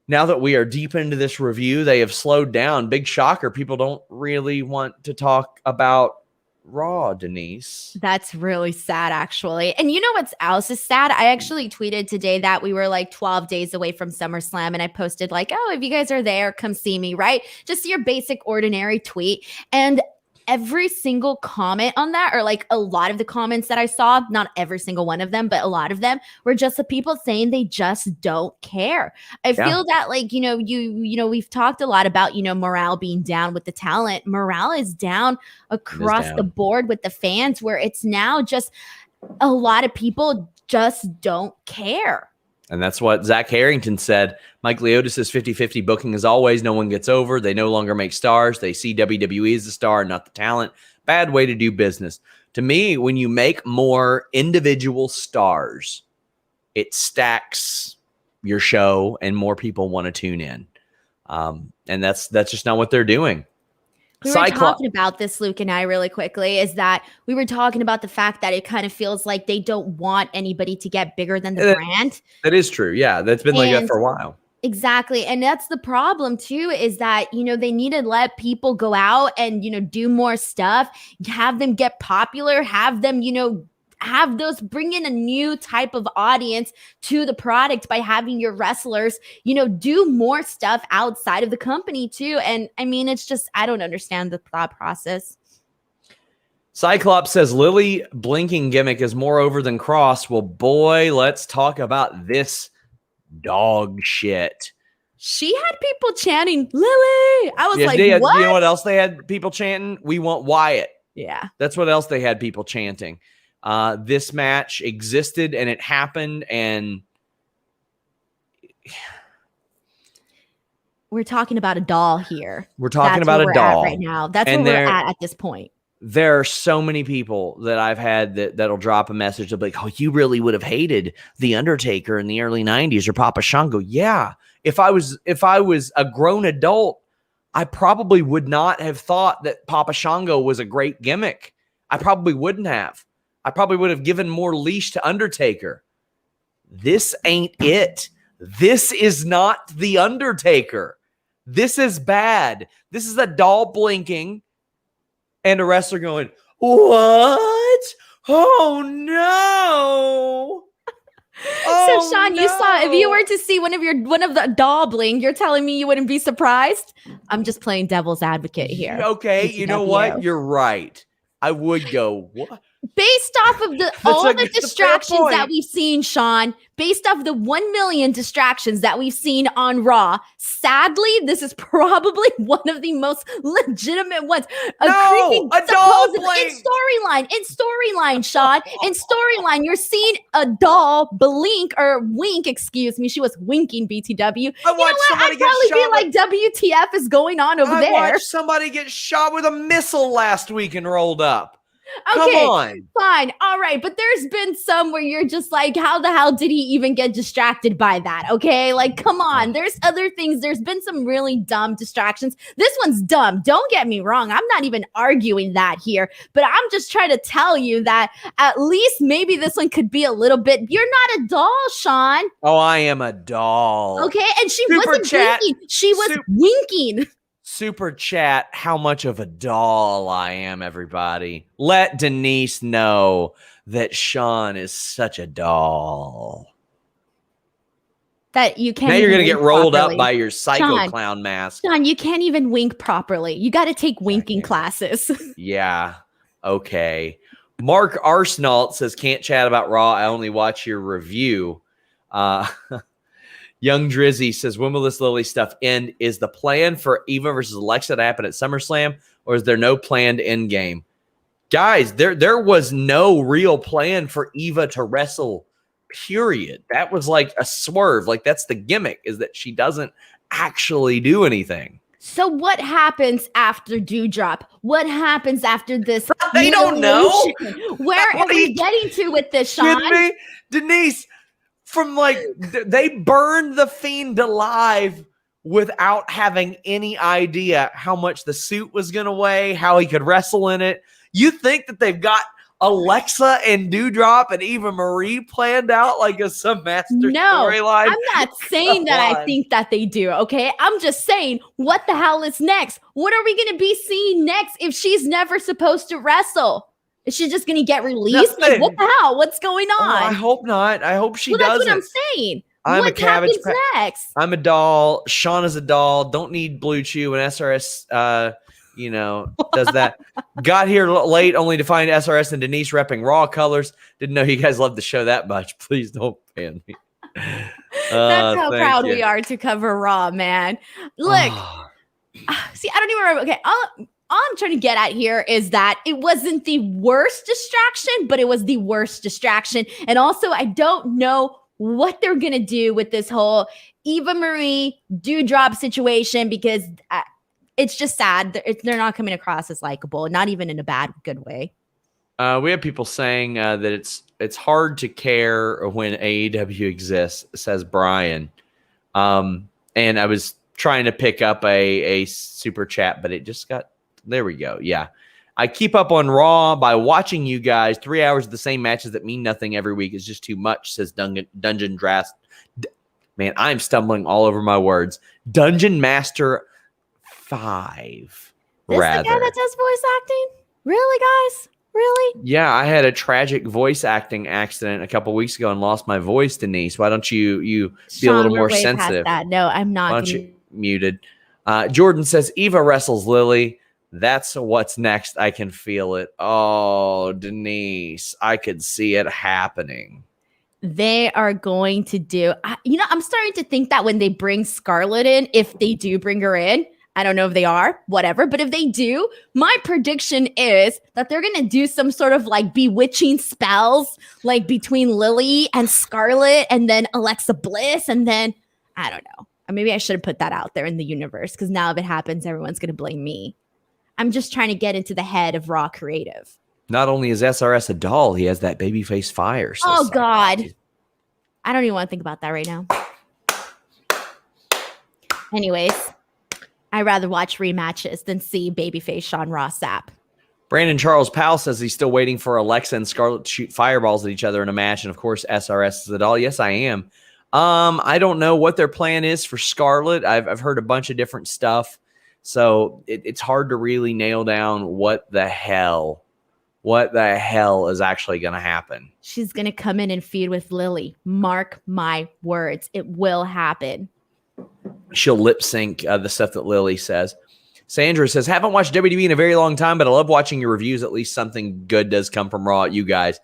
Now that we are deep into this review, they have slowed down. Big shocker. People don't really want to talk about Raw, Denise. That's really sad, actually. And you know what's else is sad? I actually tweeted today that we were like 12 days away from SummerSlam, and I posted like, oh, if you guys are there, come see me, right? Just your basic ordinary tweet. And every single comment on that, or like a lot of the comments that I saw, not every single one of them, but a lot of them were just the people saying they just don't care. I feel that like, we've talked a lot about, morale being down with the talent. Morale is down across the board with the fans, where it's now just a lot of people just don't care. And that's what Zach Harrington said. Mike Leotis is 50-50 booking as always. No one gets over. They no longer make stars. They see WWE as the star, not the talent. Bad way to do business. To me, when you make more individual stars, it stacks your show and more people want to tune in. And that's just not what they're doing. We were talking about this, Luke and I, really quickly, is that we were talking about the fact that it kind of feels like they don't want anybody to get bigger than the brand. That is true. Yeah, that's been like that for a while. Exactly. And that's the problem, too, is that, they need to let people go out and, do more stuff, have them get popular, have them, have those bring in a new type of audience to the product by having your wrestlers, do more stuff outside of the company too. And I mean, it's just, I don't understand the thought process. Cyclops says Lily blinking gimmick is more over than Cross. Well, boy, let's talk about this dog shit. She had people chanting Lily. I was what? You know what else they had people chanting? We want Wyatt. Yeah. That's what else they had people chanting. This match existed and it happened, and we're talking about a doll here. We're talking about a doll right now. That's where we're at this point. There are so many people that I've had that'll drop a message. They'll be like, "Oh, you really would have hated the Undertaker in the early '90s or Papa Shango." Yeah, if I was a grown adult, I probably would not have thought that Papa Shango was a great gimmick. I probably wouldn't have. I probably would have given more leash to Undertaker. This ain't it. This is not the Undertaker. This is bad. This is a doll blinking and a wrestler going, "What? Oh no." So Sean, you saw, if you were to see one of the doll bling, you're telling me you wouldn't be surprised? I'm just playing devil's advocate here. Okay, you know what? You're right. I would go, what? Based off of all the distractions that we've seen, Sean, based off the 1 million distractions that we've seen on Raw, sadly, this is probably one of the most legitimate ones. A doll blink. In storyline, Sean. In storyline, you're seeing a doll blink or wink, excuse me. She was winking, BTW. I'd probably be like, WTF is going on over there? I watched somebody get shot with a missile last week and rolled up. Okay, come on. Fine. All right. But there's been some where you're just like, how the hell did he even get distracted by that? Okay. Like, come on. There's other things. There's been some really dumb distractions. This one's dumb. Don't get me wrong. I'm not even arguing that here, but I'm just trying to tell you that at least maybe this one could be a little bit. You're not a doll, Sean. Oh, I am a doll. Okay. And she wasn't winking. She was winking. Super chat, how much of a doll I am, everybody. Let Denise know that Sean is such a doll. That you can't. Now you're going to get rolled up by your psycho clown mask. Sean, you can't even wink properly. You got to take winking classes. Yeah. Okay. Mark Arsenault says, can't chat about Raw. I only watch your review. Young Drizzy says, when will this Lily stuff end? Is the plan for Eva versus Alexa to happen at SummerSlam, or is there no planned end game? Guys, there was no real plan for Eva to wrestle, period. That was like a swerve. Like, that's the gimmick, is that she doesn't actually do anything. So what happens after Dewdrop? What happens after this? They don't know. Where are we getting to with this, Sean? Me? Denise, from they burned the Fiend alive without having any idea how much the suit was going to weigh, how he could wrestle in it. You think that they've got Alexa and Dewdrop and Eva Marie planned out like some master storyline? I'm not saying that I think that they do, okay? I'm just saying, what the hell is next? What are we going to be seeing next if she's never supposed to wrestle? Is she just going to get released? Like, what the hell? What's going on? Oh, I hope not. I hope she doesn't. That's what I'm saying. What happens next? I'm a doll. Sean is a doll. Don't need Blue Chew and SRS, does that. Got here late only to find SRS and Denise repping Raw colors. Didn't know you guys loved the show that much. Please don't ban me. That's how proud we are to cover Raw, man. Look, see, I don't even remember. Okay, all I'm trying to get at here is that it wasn't the worst distraction, but it was the worst distraction. And also, I don't know what they're going to do with this whole Eva Marie Dewdrop situation, because it's just sad. They're not coming across as likable, not even in a good way. We have people saying that it's hard to care when AEW exists, says Brian. And I was trying to pick up a super chat, but it just got, there we go. Yeah. I keep up on Raw by watching you guys. 3 hours of the same matches that mean nothing every week is just too much, says Dungeon Draft. Man, I'm stumbling all over my words. Dungeon Master 5. This the guy that does voice acting? Really, guys? Really? Yeah, I had a tragic voice acting accident a couple weeks ago and lost my voice, Denise. Why don't you be a little more sensitive? That. No, I'm not. Why don't you muted? Jordan says Eva wrestles Lily. That's what's next. I can feel it. Oh, Denise, I could see it happening. They are going to do, I'm starting to think that when they bring Scarlett in, if they do bring her in, I don't know if they are, whatever, but if they do, my prediction is that they're going to do some sort of like bewitching spells, like between Lily and Scarlett and then Alexa Bliss. And then, I don't know. Maybe I should have put that out there in the universe, because now if it happens, everyone's going to blame me. I'm just trying to get into the head of Raw Creative. Not only is SRS a doll, he has that babyface fire. Oh, God. I don't even want to think about that right now. Anyways, I'd rather watch rematches than see babyface Sean Ross Sapp. Brandon Charles Powell says he's still waiting for Alexa and Scarlett to shoot fireballs at each other in a match. And, of course, SRS is a doll. Yes, I am. I don't know what their plan is for Scarlett. I've heard a bunch of different stuff. So it's hard to really nail down what the hell is actually going to happen. She's going to come in and feud with Lily. Mark my words. It will happen. She'll lip sync the stuff that Lily says. Sandra says, haven't watched WWE in a very long time, but I love watching your reviews. At least something good does come from Raw, you guys.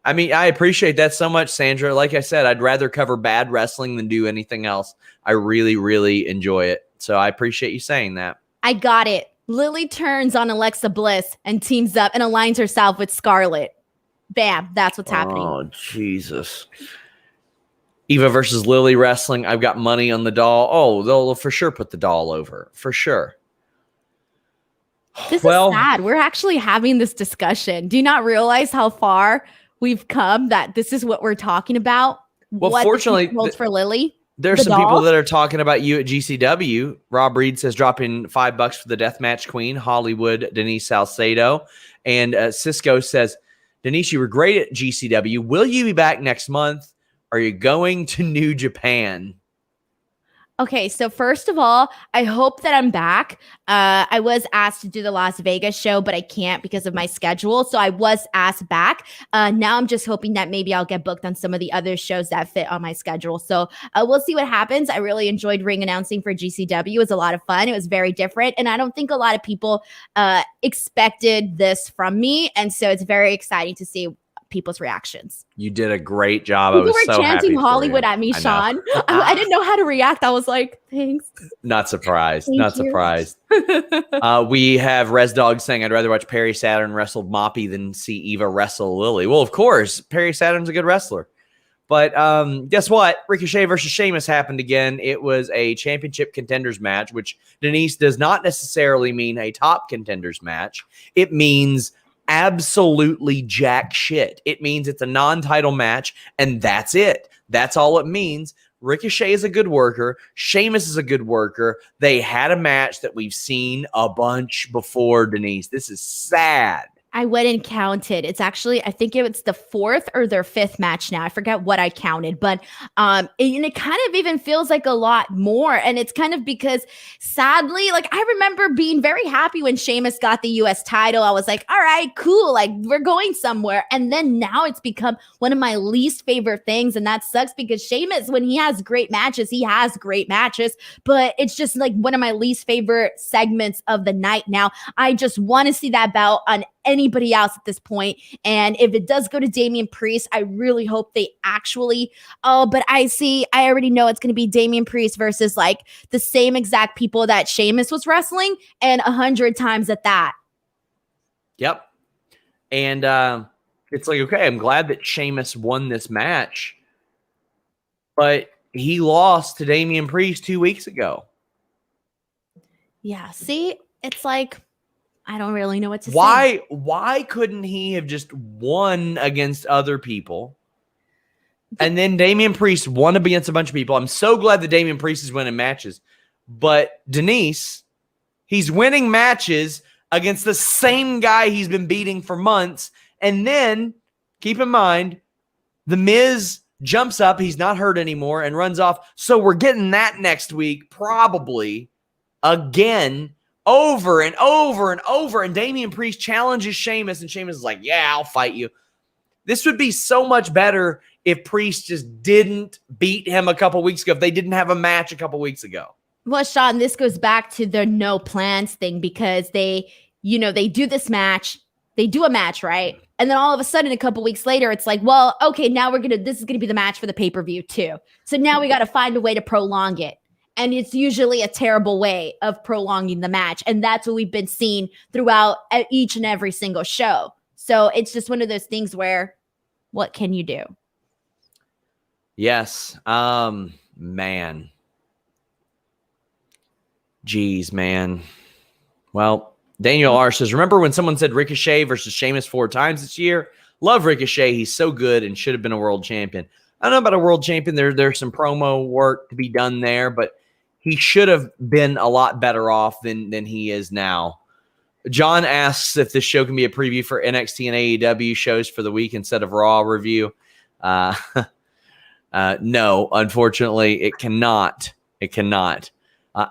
I mean, I appreciate that so much, Sandra. Like I said, I'd rather cover bad wrestling than do anything else. I really, really enjoy it. So I appreciate you saying that. I got it. Lily turns on Alexa Bliss and teams up and aligns herself with Scarlett. Bam. That's what's happening. Oh, Jesus. Eva versus Lily wrestling. I've got money on the doll. Oh, they'll for sure put the doll over. For sure. This is sad. We're actually having this discussion. Do you not realize how far we've come that this is what we're talking about? Well, what fortunately, for Lily. There's some people that are talking about you at GCW. Rob Reed says dropping $5 for the Deathmatch Queen, Hollywood, Denise Salcedo. And Cisco says, Denise, you were great at GCW. Will you be back next month? Are you going to New Japan? Okay, so first of all, I hope that I'm back. I was asked to do the Las Vegas show, but I can't because of my schedule. So I was asked back. Now I'm just hoping that maybe I'll get booked on some of the other shows that fit on my schedule. So we'll see what happens. I really enjoyed ring announcing for GCW. It was a lot of fun. It was very different. And I don't think a lot of people expected this from me. And so it's very exciting to see people's reactions. You did a great job. People were chanting Hollywood at me, Sean. I didn't know how to react. I was like, thanks. Not surprised. Surprised. We have Res Dog saying, I'd rather watch Perry Saturn wrestle Moppy than see Eva wrestle Lily. Well, of course, Perry Saturn's a good wrestler. But guess what? Ricochet versus Sheamus happened again. It was a championship contenders match, which, Denise, does not necessarily mean a top contenders match. It means absolutely jack shit. It means it's a non-title match, and that's it. That's all it means. Ricochet is a good worker. Sheamus is a good worker. They had a match that we've seen a bunch before, Denise. This is sad. I went and counted. It's actually, I think it's the 4th or their 5th match now. I forget what I counted, but it kind of even feels like a lot more. And it's kind of because, sadly, like I remember being very happy when Sheamus got the US title. I was like, all right, cool. Like we're going somewhere. And then now it's become one of my least favorite things. And that sucks because Sheamus, when he has great matches, he has great matches, but it's just like one of my least favorite segments of the night. Now, I just want to see that belt on anybody else at this point. And if it does go to Damian Priest, I really hope they actually, but I already know it's going to be Damian Priest versus like the same exact people that Sheamus was wrestling and 100 times at that. Yep. And it's like, okay, I'm glad that Sheamus won this match. but he lost to Damian Priest 2 weeks ago. Yeah, see, it's like, I don't really know what to say. Why couldn't he have just won against other people? And then Damian Priest won against a bunch of people. I'm so glad that Damian Priest is winning matches. But Denise, he's winning matches against the same guy he's been beating for months. And then, keep in mind, The Miz jumps up, he's not hurt anymore, and runs off. So we're getting that next week, probably, again, over and over and over. And Damian Priest challenges Sheamus, and Sheamus is like, yeah, I'll fight you. This would be so much better if Priest just didn't beat him a couple weeks ago, if they didn't have a match a couple weeks ago. Well, Sean, this goes back to the no plans thing because they do this match, they do a match, right? And then all of a sudden, a couple weeks later, it's like, well, okay, now this is going to be the match for the pay-per-view too. So now we got to find a way to prolong it. And it's usually a terrible way of prolonging the match. And that's what we've been seeing throughout each and every single show. So it's just one of those things where, what can you do? Yes. Man. Jeez, man. Well, Daniel R says, remember when someone said Ricochet versus Sheamus 4 times this year? Love Ricochet. He's so good and should have been a world champion. I don't know about a world champion. There's some promo work to be done there, but he should have been a lot better off than he is now. John asks if this show can be a preview for NXT and AEW shows for the week instead of Raw review. No, unfortunately, it cannot. It cannot.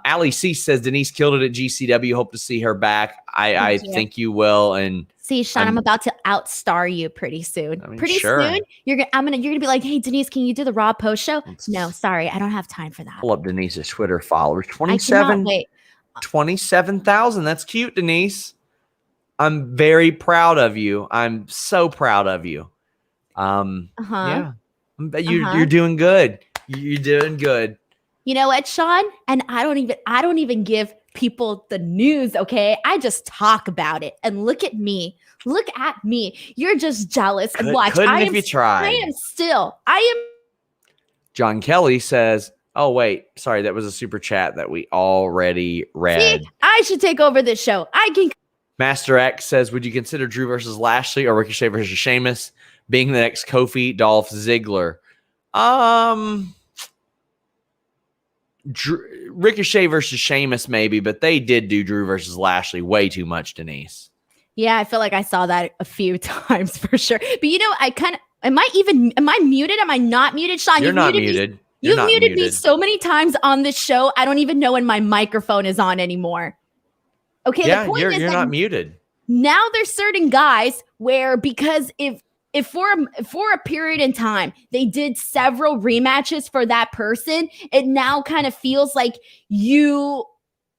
Ali C says Denise killed it at GCW. Hope to see her back. I think you will. And see, Sean, I'm about to outstar you pretty soon. Soon, you're gonna be like, hey, Denise, can you do the Raw post show? No, sorry, I don't have time for that. Pull up Denise's Twitter followers. 27,000. That's cute, Denise. I'm very proud of you. I'm so proud of you. Yeah, you're doing good. You're doing good. You know what, Sean? And I don't even give people the news, okay? I just talk about it. And look at me. Look at me. You're just jealous. And watch. If you try. I am still. I am. John Kelly says, oh, wait. Sorry, that was a super chat that we already read. See, I should take over this show. I can. Master X says, would you consider Drew versus Lashley or Ricochet versus Sheamus being the next Kofi, Dolph Ziggler? Ricochet versus Sheamus maybe, but they did do Drew versus Lashley way too much, Denise. Yeah, I feel like I saw that a few times for sure. But you know, am I muted? Am I not muted? Sean, you're not muted. You've muted me so many times on this show. I don't even know when my microphone is on anymore. Okay, yeah, the point is you're not muted. Now there's certain guys where because if for a period in time, they did several rematches for that person, it now kind of feels like you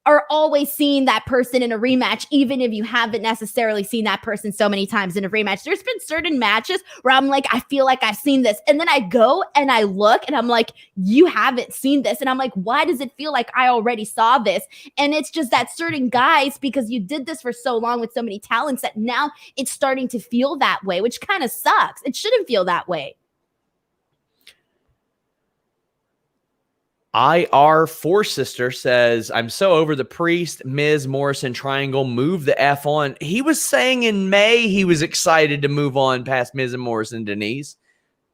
are always seeing that person in a rematch, even if you haven't necessarily seen that person so many times in a rematch. There's been certain matches where I'm like, I feel like I've seen this. And then I go and I look and I'm like, you haven't seen this. And I'm like, why does it feel like I already saw this? And it's just that certain guys, because you did this for so long with so many talents, that now it's starting to feel that way, which kind of sucks. It shouldn't feel that way. IR Four Sister says, I'm so over the Priest, Miz, Morrison triangle. Move the F on. He was saying in May he was excited to move on past Miz and Morrison, Denise.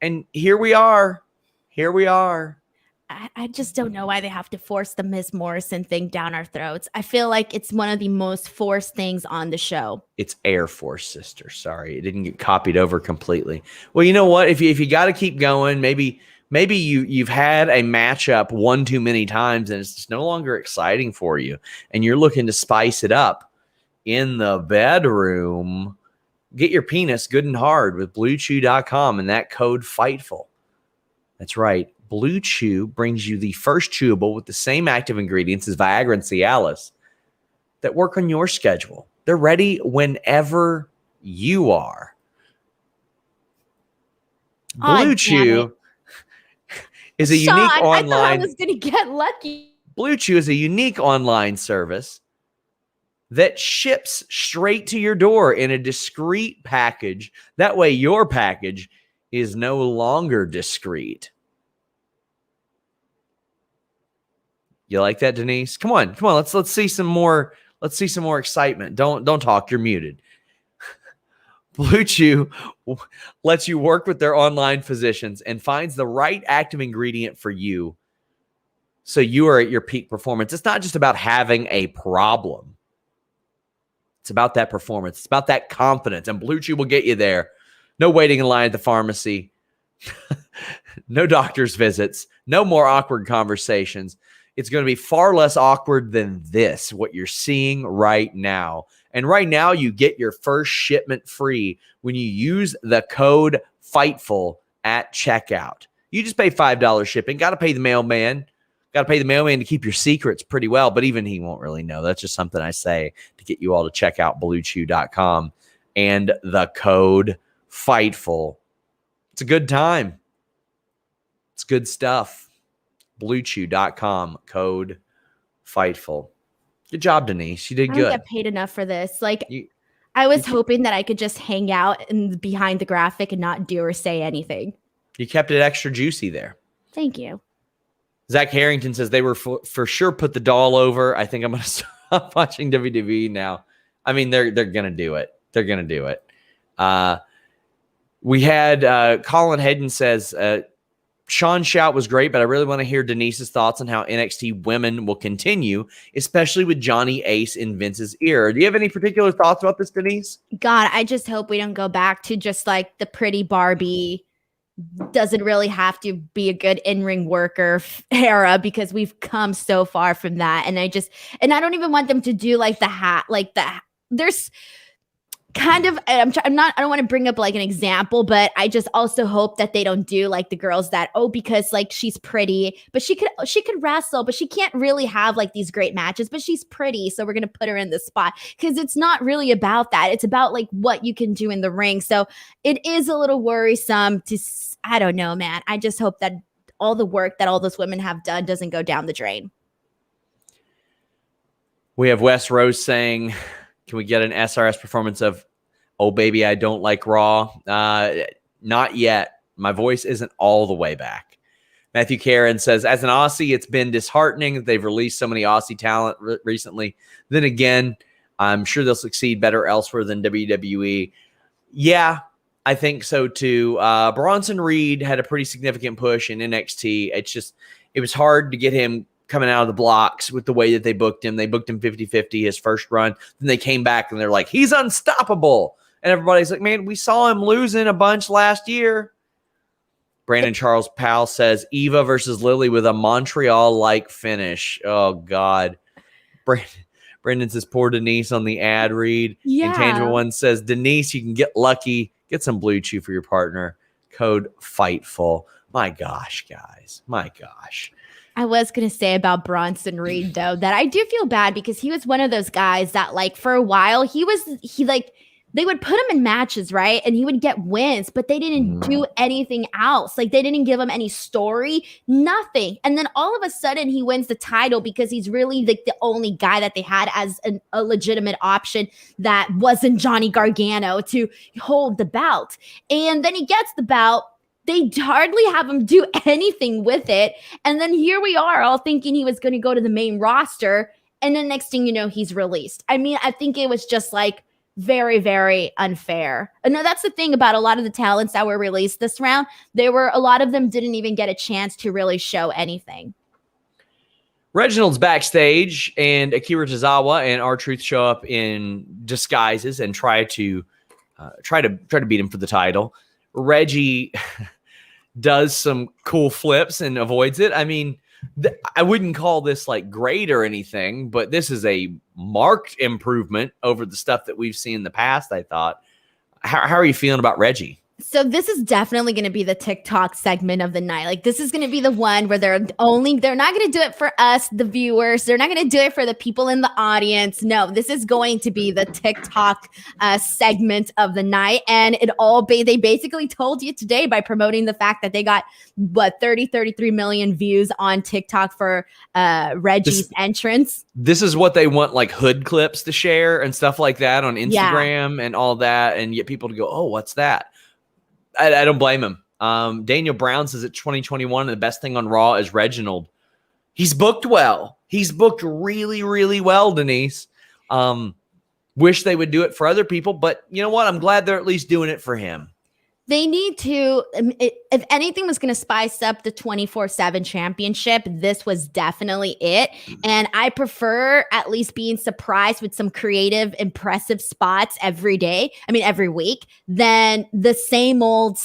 And here we are. Here we are. I just don't know why they have to force the Miz Morrison thing down our throats. I feel like it's one of the most forced things on the show. It's Air Force Sister. Sorry, it didn't get copied over completely. Well, you know what? If you got to keep going, maybe you've had a matchup one too many times and it's just no longer exciting for you, and you're looking to spice it up in the bedroom. Get your penis good and hard with BlueChew.com and that code FIGHTFUL. That's right. Blue Chew brings you the first chewable with the same active ingredients as Viagra and Cialis that work on your schedule. They're ready whenever you are. Blue Chew is a unique online. I thought I was going to get lucky. Blue Chew is a unique online service that ships straight to your door in a discreet package. That way your package is no longer discreet. You like that, Denise? Come on. Let's see some more. Let's see some more excitement. Don't talk. You're muted. Blue Chew lets you work with their online physicians and finds the right active ingredient for you, so you are at your peak performance. It's not just about having a problem. It's about that performance. It's about that confidence. And Blue Chew will get you there. No waiting in line at the pharmacy. No doctor's visits. No more awkward conversations. It's going to be far less awkward than this, what you're seeing right now. And right now, you get your first shipment free when you use the code FIGHTFUL at checkout. You just pay $5 shipping. Got to pay the mailman. Got to pay the mailman to keep your secrets pretty well, but even he won't really know. That's just something I say to get you all to check out BlueChew.com and the code FIGHTFUL. It's a good time. It's good stuff. BlueChew.com, code FIGHTFUL. Good job, Denise. You did good. I don't get paid enough for this. Like, I was hoping that I could just hang out behind the graphic and not do or say anything. You kept it extra juicy there. Thank you. Zach Harrington says they were for sure put the doll over. I think I'm going to stop watching WWE now. I mean, they're going to do it. They're going to do it. We had Colin Hedden says, Sean Shout was great, but I really want to hear Denise's thoughts on how NXT women will continue, especially with Johnny Ace in Vince's ear. Do you have any particular thoughts about this, Denise? God, I just hope we don't go back to just like the pretty Barbie doesn't really have to be a good in-ring worker era, because we've come so far from that. And I don't even want them to do like the hat, like that. There's kind of, I don't want to bring up like an example, but I just also hope that they don't do like the girls that, because like she's pretty, but she could wrestle, but she can't really have like these great matches, but she's pretty, so we're going to put her in the spot, because it's not really about that. It's about like what you can do in the ring. So it is a little worrisome I don't know, man. I just hope that all the work that all those women have done doesn't go down the drain. We have Wes Rose saying, can we get an SRS performance of "Oh Baby, I Don't Like Raw"? Not yet. My voice isn't all the way back. Matthew Karen says, as an Aussie, it's been disheartening that they've released so many Aussie talent recently. Then again, I'm sure they'll succeed better elsewhere than WWE. Yeah, I think so too. Bronson Reed had a pretty significant push in NXT. It was hard to get him coming out of the blocks with the way that they booked him. They booked him 50-50 his first run. Then they came back and they're like, he's unstoppable. And everybody's like, man, we saw him losing a bunch last year. Brandon Charles Powell says Eva versus Lily with a Montreal-like finish. Oh, God. Brandon says, poor Denise on the ad read. Yeah. Intangible One says, Denise, you can get lucky. Get some Blue Chew for your partner. Code FIGHTFUL. My gosh, guys. My gosh. I was going to say about Bronson Reed, though, that I do feel bad, because he was one of those guys that, like, for a while, they would put him in matches, right? And he would get wins, but they didn't do anything else. Like, they didn't give him any story, nothing. And then all of a sudden he wins the title because he's really like the only guy that they had as a legitimate option that wasn't Johnny Gargano to hold the belt. And then he gets the belt. They hardly have him do anything with it. And then here we are all thinking he was going to go to the main roster. And then next thing you know, he's released. I mean, I think it was just like very, very unfair. And that's the thing about a lot of the talents that were released this round. A lot of them didn't even get a chance to really show anything. Reginald's backstage, and Akira Tozawa and R-Truth show up in disguises and try to beat him for the title. Reggie does some cool flips and avoids it. I mean, I wouldn't call this like great or anything, but this is a marked improvement over the stuff that we've seen in the past, I thought. How are you feeling about Reggie? So this is definitely going to be the TikTok segment of the night. Like, this is going to be the one where they're not going to do it for us, the viewers. They're not going to do it for the people in the audience. No, this is going to be the TikTok segment of the night. And they basically told you today by promoting the fact that they got 33 million views on TikTok for Reggie's entrance. This is what they want, like hood clips to share and stuff like that on Instagram and all that, and get people to go, oh, what's that? I don't blame him. Daniel Brown says it's 2021 and the best thing on Raw is Reginald. He's booked well. He's booked really, really well, Denise. Wish they would do it for other people, but you know what? I'm glad they're at least doing it for him. They need to, if anything was going to spice up the 24/7 championship, this was definitely it. And I prefer at least being surprised with some creative, impressive spots every week, than the same old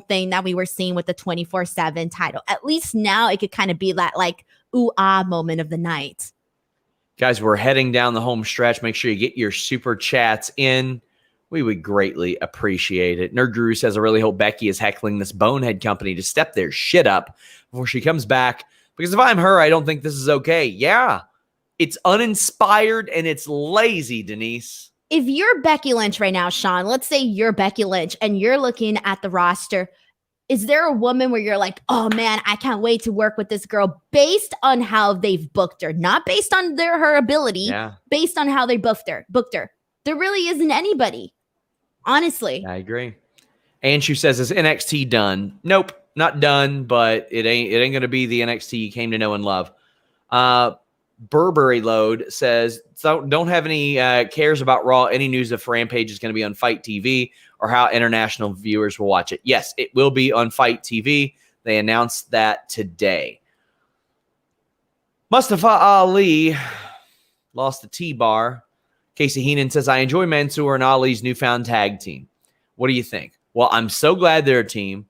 thing that we were seeing with the 24/7 title. At least now it could kind of be that like, ooh, ah moment of the night. Guys, we're heading down the home stretch. Make sure you get your super chats in. We would greatly appreciate it. Nerd Guru says, I really hope Becky is heckling this bonehead company to step their shit up before she comes back. Because if I'm her, I don't think this is okay. Yeah, it's uninspired and it's lazy, Denise. If you're Becky Lynch right now, Sean, let's say you're Becky Lynch and you're looking at the roster. Is there a woman where you're like, oh man, I can't wait to work with this girl based on how they've booked her, not based on her ability, based on how they booked her. There really isn't anybody. Honestly. I agree. Anshu says, is NXT done? Nope, not done, but it ain't going to be the NXT you came to know and love. Burberry Load says, so don't have any cares about Raw. Any news if Rampage is going to be on Fight TV or how international viewers will watch it? Yes, it will be on Fight TV. They announced that today. Mustafa Ali lost the T-Bar. Casey Heenan says, I enjoy Mansoor and Ali's newfound tag team. What do you think? Well, I'm so glad they're a team.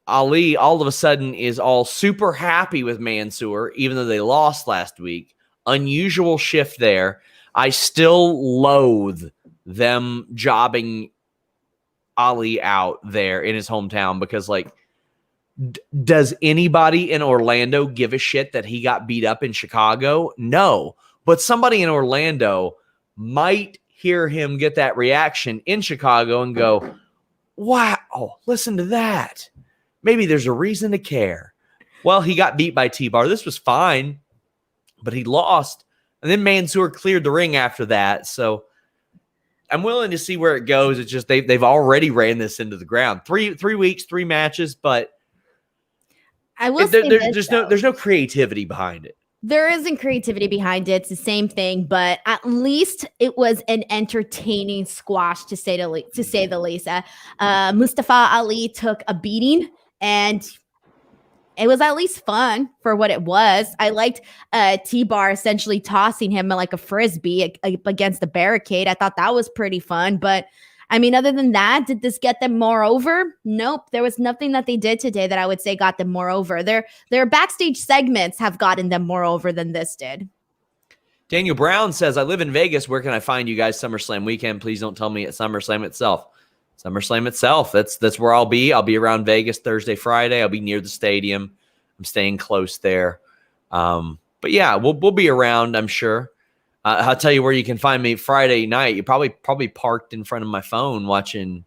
Ali, all of a sudden, is all super happy with Mansoor, even though they lost last week. Unusual shift there. I still loathe them jobbing Ali out there in his hometown because, like, does anybody in Orlando give a shit that he got beat up in Chicago? No. But somebody in Orlando might hear him get that reaction in Chicago and go, wow, listen to that. Maybe there's a reason to care. Well, he got beat by T-Bar. This was fine, but he lost. And then Mansoor cleared the ring after that. So I'm willing to see where it goes. It's just they've already ran this into the ground. 3 weeks, 3 matches, but I will there's no creativity behind it. There isn't creativity behind it. It's the same thing, but at least it was an entertaining squash to say the least. Mustafa Ali took a beating, and it was at least fun for what it was. I liked T-Bar essentially tossing him like a frisbee against the barricade. I thought that was pretty fun, but I mean, other than that, did this get them more over? Nope. There was nothing that they did today that I would say got them more over. Their backstage segments have gotten them more over than this did. Daniel Brown says, I live in Vegas. Where can I find you guys SummerSlam weekend? Please don't tell me at SummerSlam itself. SummerSlam itself. That's where I'll be. I'll be around Vegas Thursday, Friday. I'll be near the stadium. I'm staying close there. But yeah, we'll be around, I'm sure. I'll tell you where you can find me Friday night. You probably parked in front of my phone watching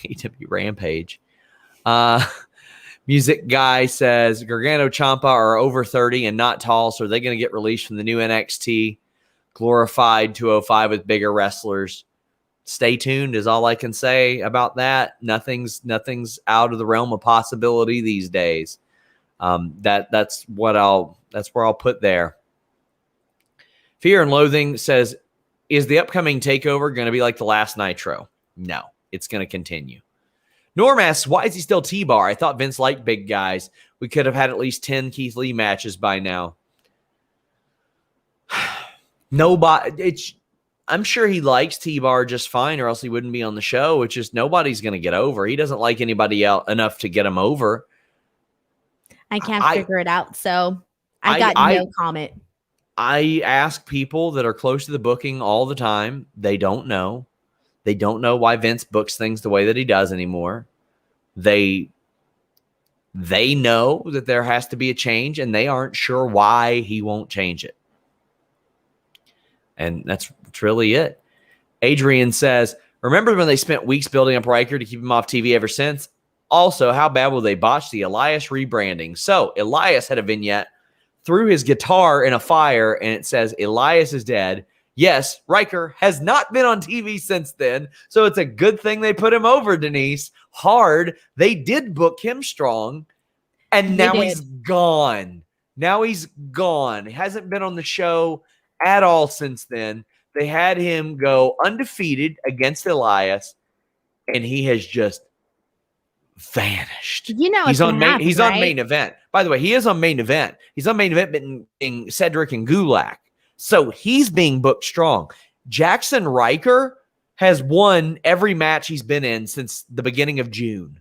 AEW Rampage. Music Guy says Gargano, Ciampa are over 30 and not tall, so are they going to get released from the new NXT glorified 205 with bigger wrestlers? Stay tuned is all I can say about that. Nothing's out of the realm of possibility these days. That's where I'll put there. Fear and Loathing says, is the upcoming takeover going to be like the last Nitro? No, it's going to continue. Norm asks, why is he still T-Bar? I thought Vince liked big guys. We could have had at least 10 Keith Lee matches by now. I'm sure he likes T-Bar just fine, or else he wouldn't be on the show. It's just nobody's going to get over. He doesn't like anybody else enough to get him over. I can't figure it out, so I got no comment. I ask people that are close to the booking all the time. They don't know. They don't know why Vince books things the way that he does anymore. They know that there has to be a change, and they aren't sure why he won't change it. And that's really it. Adrian says, remember when they spent weeks building up Riker to keep him off TV ever since? Also, how bad will they botch the Elias rebranding? So, Elias had a vignette, threw his guitar in a fire, and it says, Elias is dead. Yes, Riker has not been on TV since then, so it's a good thing they put him over, Denise. Hard. They did book him strong, and now he's gone. Now he's gone. He hasn't been on the show at all since then. They had him go undefeated against Elias, and he has just vanished. You know, he's on main. happen, He's right? on main event. By the way, he is on main event. He's on main event being Cedric and Gulak, so he's being booked strong. Jackson Riker has won every match he's been in since the beginning of June.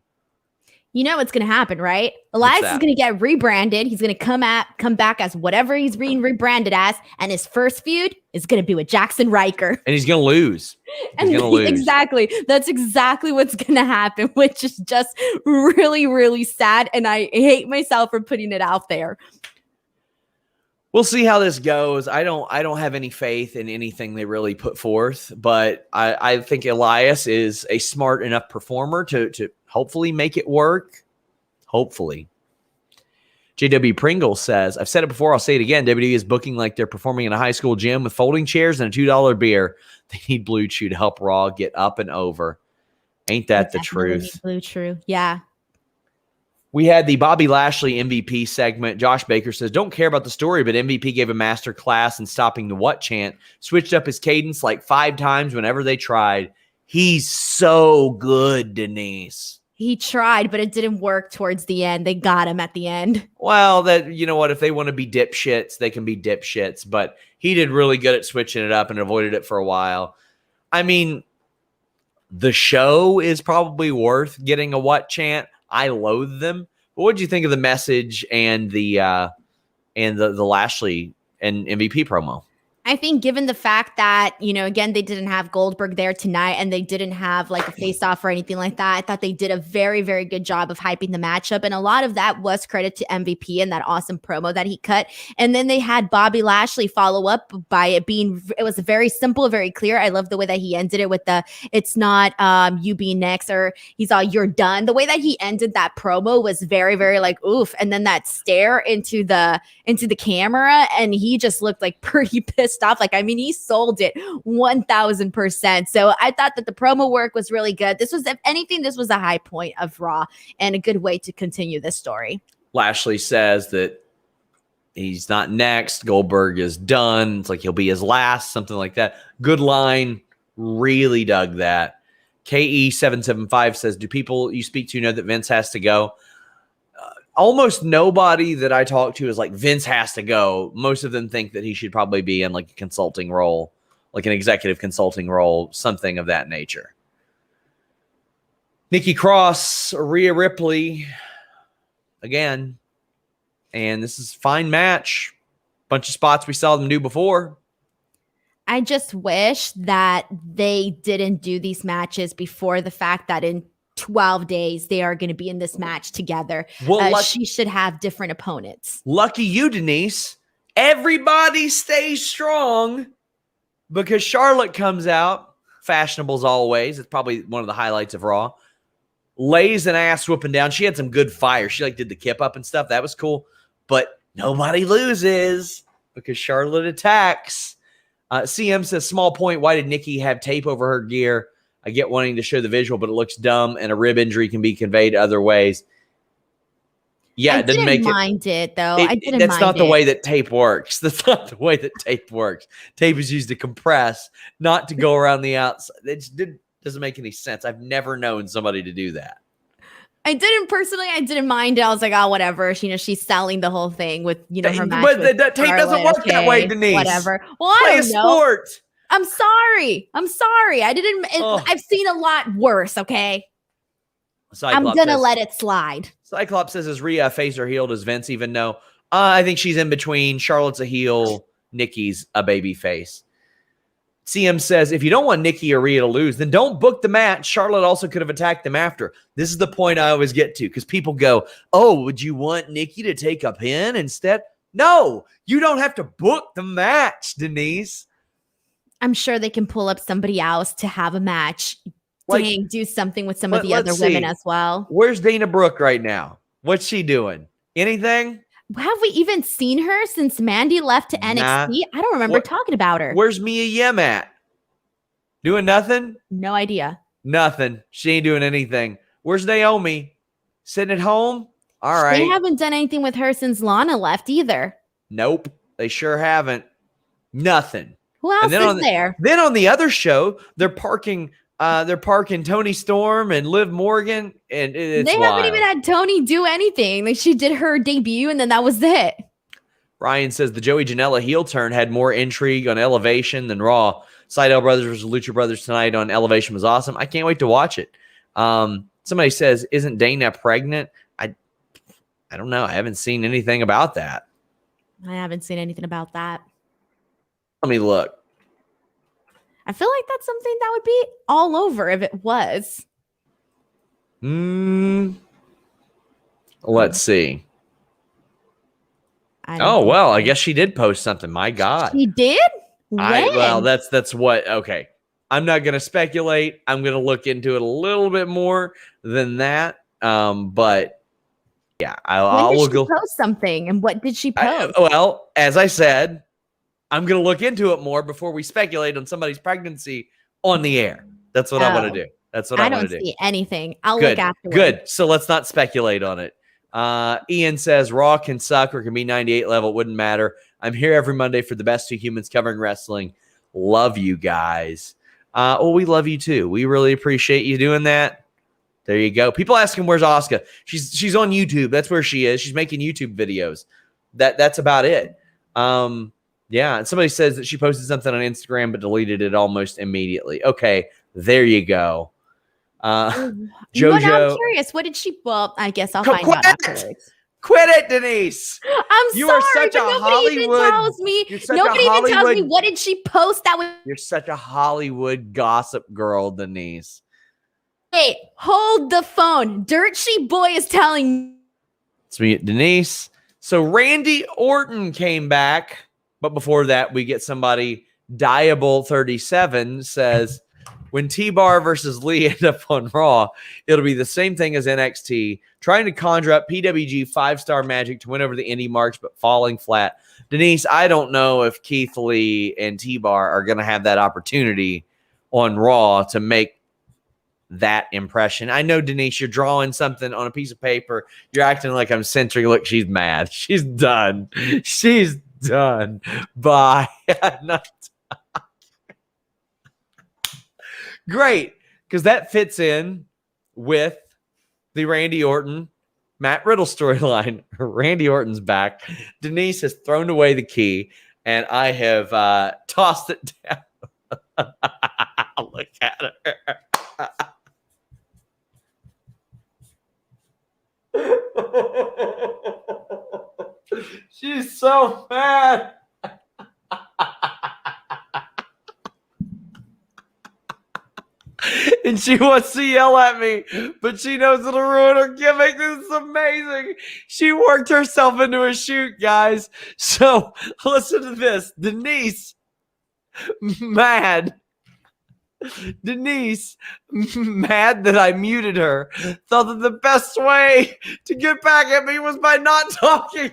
You know what's going to happen, right? Elias is going to get rebranded. He's going to come back as whatever he's being rebranded as, and his first feud is going to be with Jackson Riker. And he's going to lose. He's going to lose. Exactly. That's exactly what's going to happen, which is just really, really sad, and I hate myself for putting it out there. We'll see how this goes. I don't have any faith in anything they really put forth, but I think Elias is a smart enough performer to hopefully make it work. Hopefully. JW Pringle says, I've said it before, I'll say it again. WWE is booking like they're performing in a high school gym with folding chairs and a $2 beer. They need Blue Chew to help Raw get up and over. Ain't that the truth? Blue Chew. Yeah. We had the Bobby Lashley MVP segment. Josh Baker says, don't care about the story, but MVP gave a master class in stopping the what chant, switched up his cadence like 5 times whenever they tried. He's so good, Denise. He tried, but it didn't work towards the end. They got him at the end. Well, that, you know what, if they want to be dipshits, they can be dipshits, but he did really good at switching it up and avoided it for a while. I mean, the show is probably worth getting a what chant. I loathe them. But what did you think of the message and the Lashley and MVP promo? I think given the fact that, you know, again, they didn't have Goldberg there tonight and they didn't have like a face-off or anything like that, I thought they did a very, very good job of hyping the matchup. And a lot of that was credit to MVP and that awesome promo that he cut. And then they had Bobby Lashley follow up by it was very simple, very clear. I love the way that he ended it with it's not you being next, or he's all, you're done. The way that he ended that promo was very, very like, oof. And then that stare into the camera, and he just looked like pretty pissed off. Like, I mean, he sold it 1000%. So I thought that the promo work was really good. This was, if anything, this was a high point of Raw and a good way to continue this story. Lashley says that he's not next. Goldberg is done. It's like he'll be his last, something like that. Good line. Really dug that. KE775 says, do people you speak to know that Vince has to go? Almost nobody that I talk to is like, Vince has to go. Most of them think that he should probably be in like a consulting role, like an executive consulting role, something of that nature. Nikki Cross, Rhea Ripley, again. And this is a fine match. Bunch of spots we saw them do before. I just wish that they didn't do these matches before the fact that in 12 days they are going to be in this match together. Well, she should have different opponents. Lucky you, Denise. Everybody stays strong because Charlotte comes out, fashionable as always. It's probably one of the highlights of Raw. Lays an ass whooping down. She had some good fire. She like did the kip up and stuff. That was cool. But nobody loses because Charlotte attacks. CM says, small point. Why did Nikki have tape over her gear? I get wanting to show the visual, but it looks dumb, and a rib injury can be conveyed other ways. Yeah, it doesn't make it. I didn't mind it, though. That's not the way that tape works. That's not the way that tape works. Tape is used to compress, not to go around the outside. It doesn't make any sense. I've never known somebody to do that. I didn't mind it. I was like, oh, whatever. She's selling the whole thing with, her match. But the tape doesn't work that way, Denise. Whatever. Well, I don't know. Sport. I'm sorry. I've seen a lot worse, okay? Cyclops I'm going to let it slide. Cyclops says, is Rhea face or heel? Does Vince even know? I think she's in between. Charlotte's a heel. Nikki's a baby face. CM says, if you don't want Nikki or Rhea to lose, then don't book the match. Charlotte also could have attacked them after. This is the point I always get to, because people go, oh, would you want Nikki to take a pin instead? No, you don't have to book the match, Denise. I'm sure they can pull up somebody else to have a match. Do something with some of the other women as well. Where's Dana Brooke right now? What's she doing? Anything? Have we even seen her since Mandy left to NXT? I don't remember talking about her. Where's Mia Yim at? Doing nothing? No idea. Nothing. She ain't doing anything. Where's Naomi? Sitting at home? All They right. haven't done anything with her since Lana left either. Nope. They sure haven't. Nothing. Who else is there? Then on the other show, they're parking Tony Storm and Liv Morgan, and it's They haven't even had Tony do anything. Like, she did her debut, and then that was it. Ryan says the Joey Janela heel turn had more intrigue on Elevation than Raw. Seidel Brothers versus Lucha Brothers tonight on Elevation was awesome. I can't wait to watch it. Somebody says, isn't Dana pregnant? I don't know. I haven't seen anything about that. I haven't seen anything about that. Let me look. I feel like that's something that would be all over if it was. Let's see. I guess she did post something. My God. She did? When? That's what. Okay. I'm not going to speculate. I'm going to look into it a little bit more than that. But yeah, I'll when did she post something, and what did she post? As I said, I'm going to look into it more before we speculate on somebody's pregnancy on the air. That's what I want to do. That's what I want to do. I don't see anything. I'll look afterwards. Good. So let's not speculate on it. Ian says Raw can suck or can be 98 level. It wouldn't matter. I'm here every Monday for the best two humans covering wrestling. Love you guys. We love you too. We really appreciate you doing that. There you go. People asking where's Asuka. She's on YouTube. That's where she is. She's making YouTube videos. That's about it. Yeah. And somebody says that she posted something on Instagram but deleted it almost immediately. Okay, there you go. JoJo. I'm curious. What did she? Well, I guess I'll find out afterwards. Quit it, Denise. I'm sorry, are such but a nobody even Hollywood. tells me. Nobody even tells me what did she post that was. You're such a Hollywood gossip girl, Denise. Wait, hold the phone. Dirt Sheet Boy is telling. It's me, Denise. So Randy Orton came back, but before that, we get somebody. Diable37 says, when T-Bar versus Lee end up on Raw, it'll be the same thing as NXT, trying to conjure up PWG 5-star magic to win over the indie marks, but falling flat. Denise, I don't know if Keith Lee and T-Bar are going to have that opportunity on Raw to make that impression. I know, Denise, you're drawing something on a piece of paper. You're acting like I'm censoring. Look, she's mad. She's done. She's done. Bye. Great, because that fits in with the Randy Orton, Matt Riddle storyline. Randy Orton's back. Denise has thrown away the key, and I have tossed it down. Look at her. She's so mad. And she wants to yell at me, but she knows it'll ruin her gimmick. This is amazing. She worked herself into a shoot, guys. So listen to this. Denise, mad. Denise, mad that I muted her, thought that the best way to get back at me was by not talking.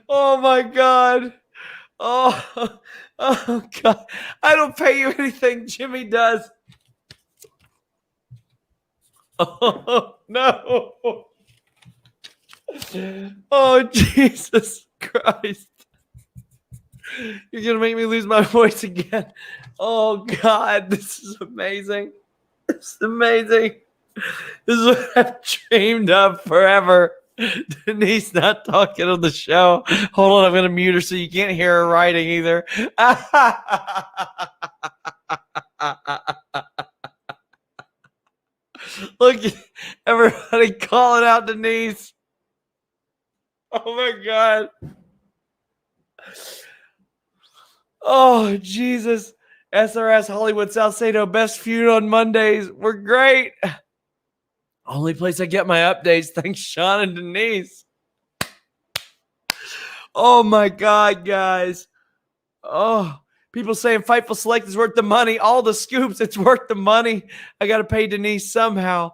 Oh my God. Oh God. I don't pay you anything. Jimmy does. Oh no. Oh Jesus Christ. You're going to make me lose my voice again. Oh God. This is amazing. This is amazing. This is what I've dreamed of forever. Denise not talking on the show. Hold on, I'm going to mute her so you can't hear her writing either. Look, everybody calling out Denise. Oh my God. Oh, Jesus. SRS Hollywood Salcedo, best feud on Mondays. We're great. Only place I get my updates. Thanks, Sean and Denise. Oh my God, guys. Oh, people saying Fightful Select is worth the money. All the scoops, it's worth the money. I got to pay Denise somehow.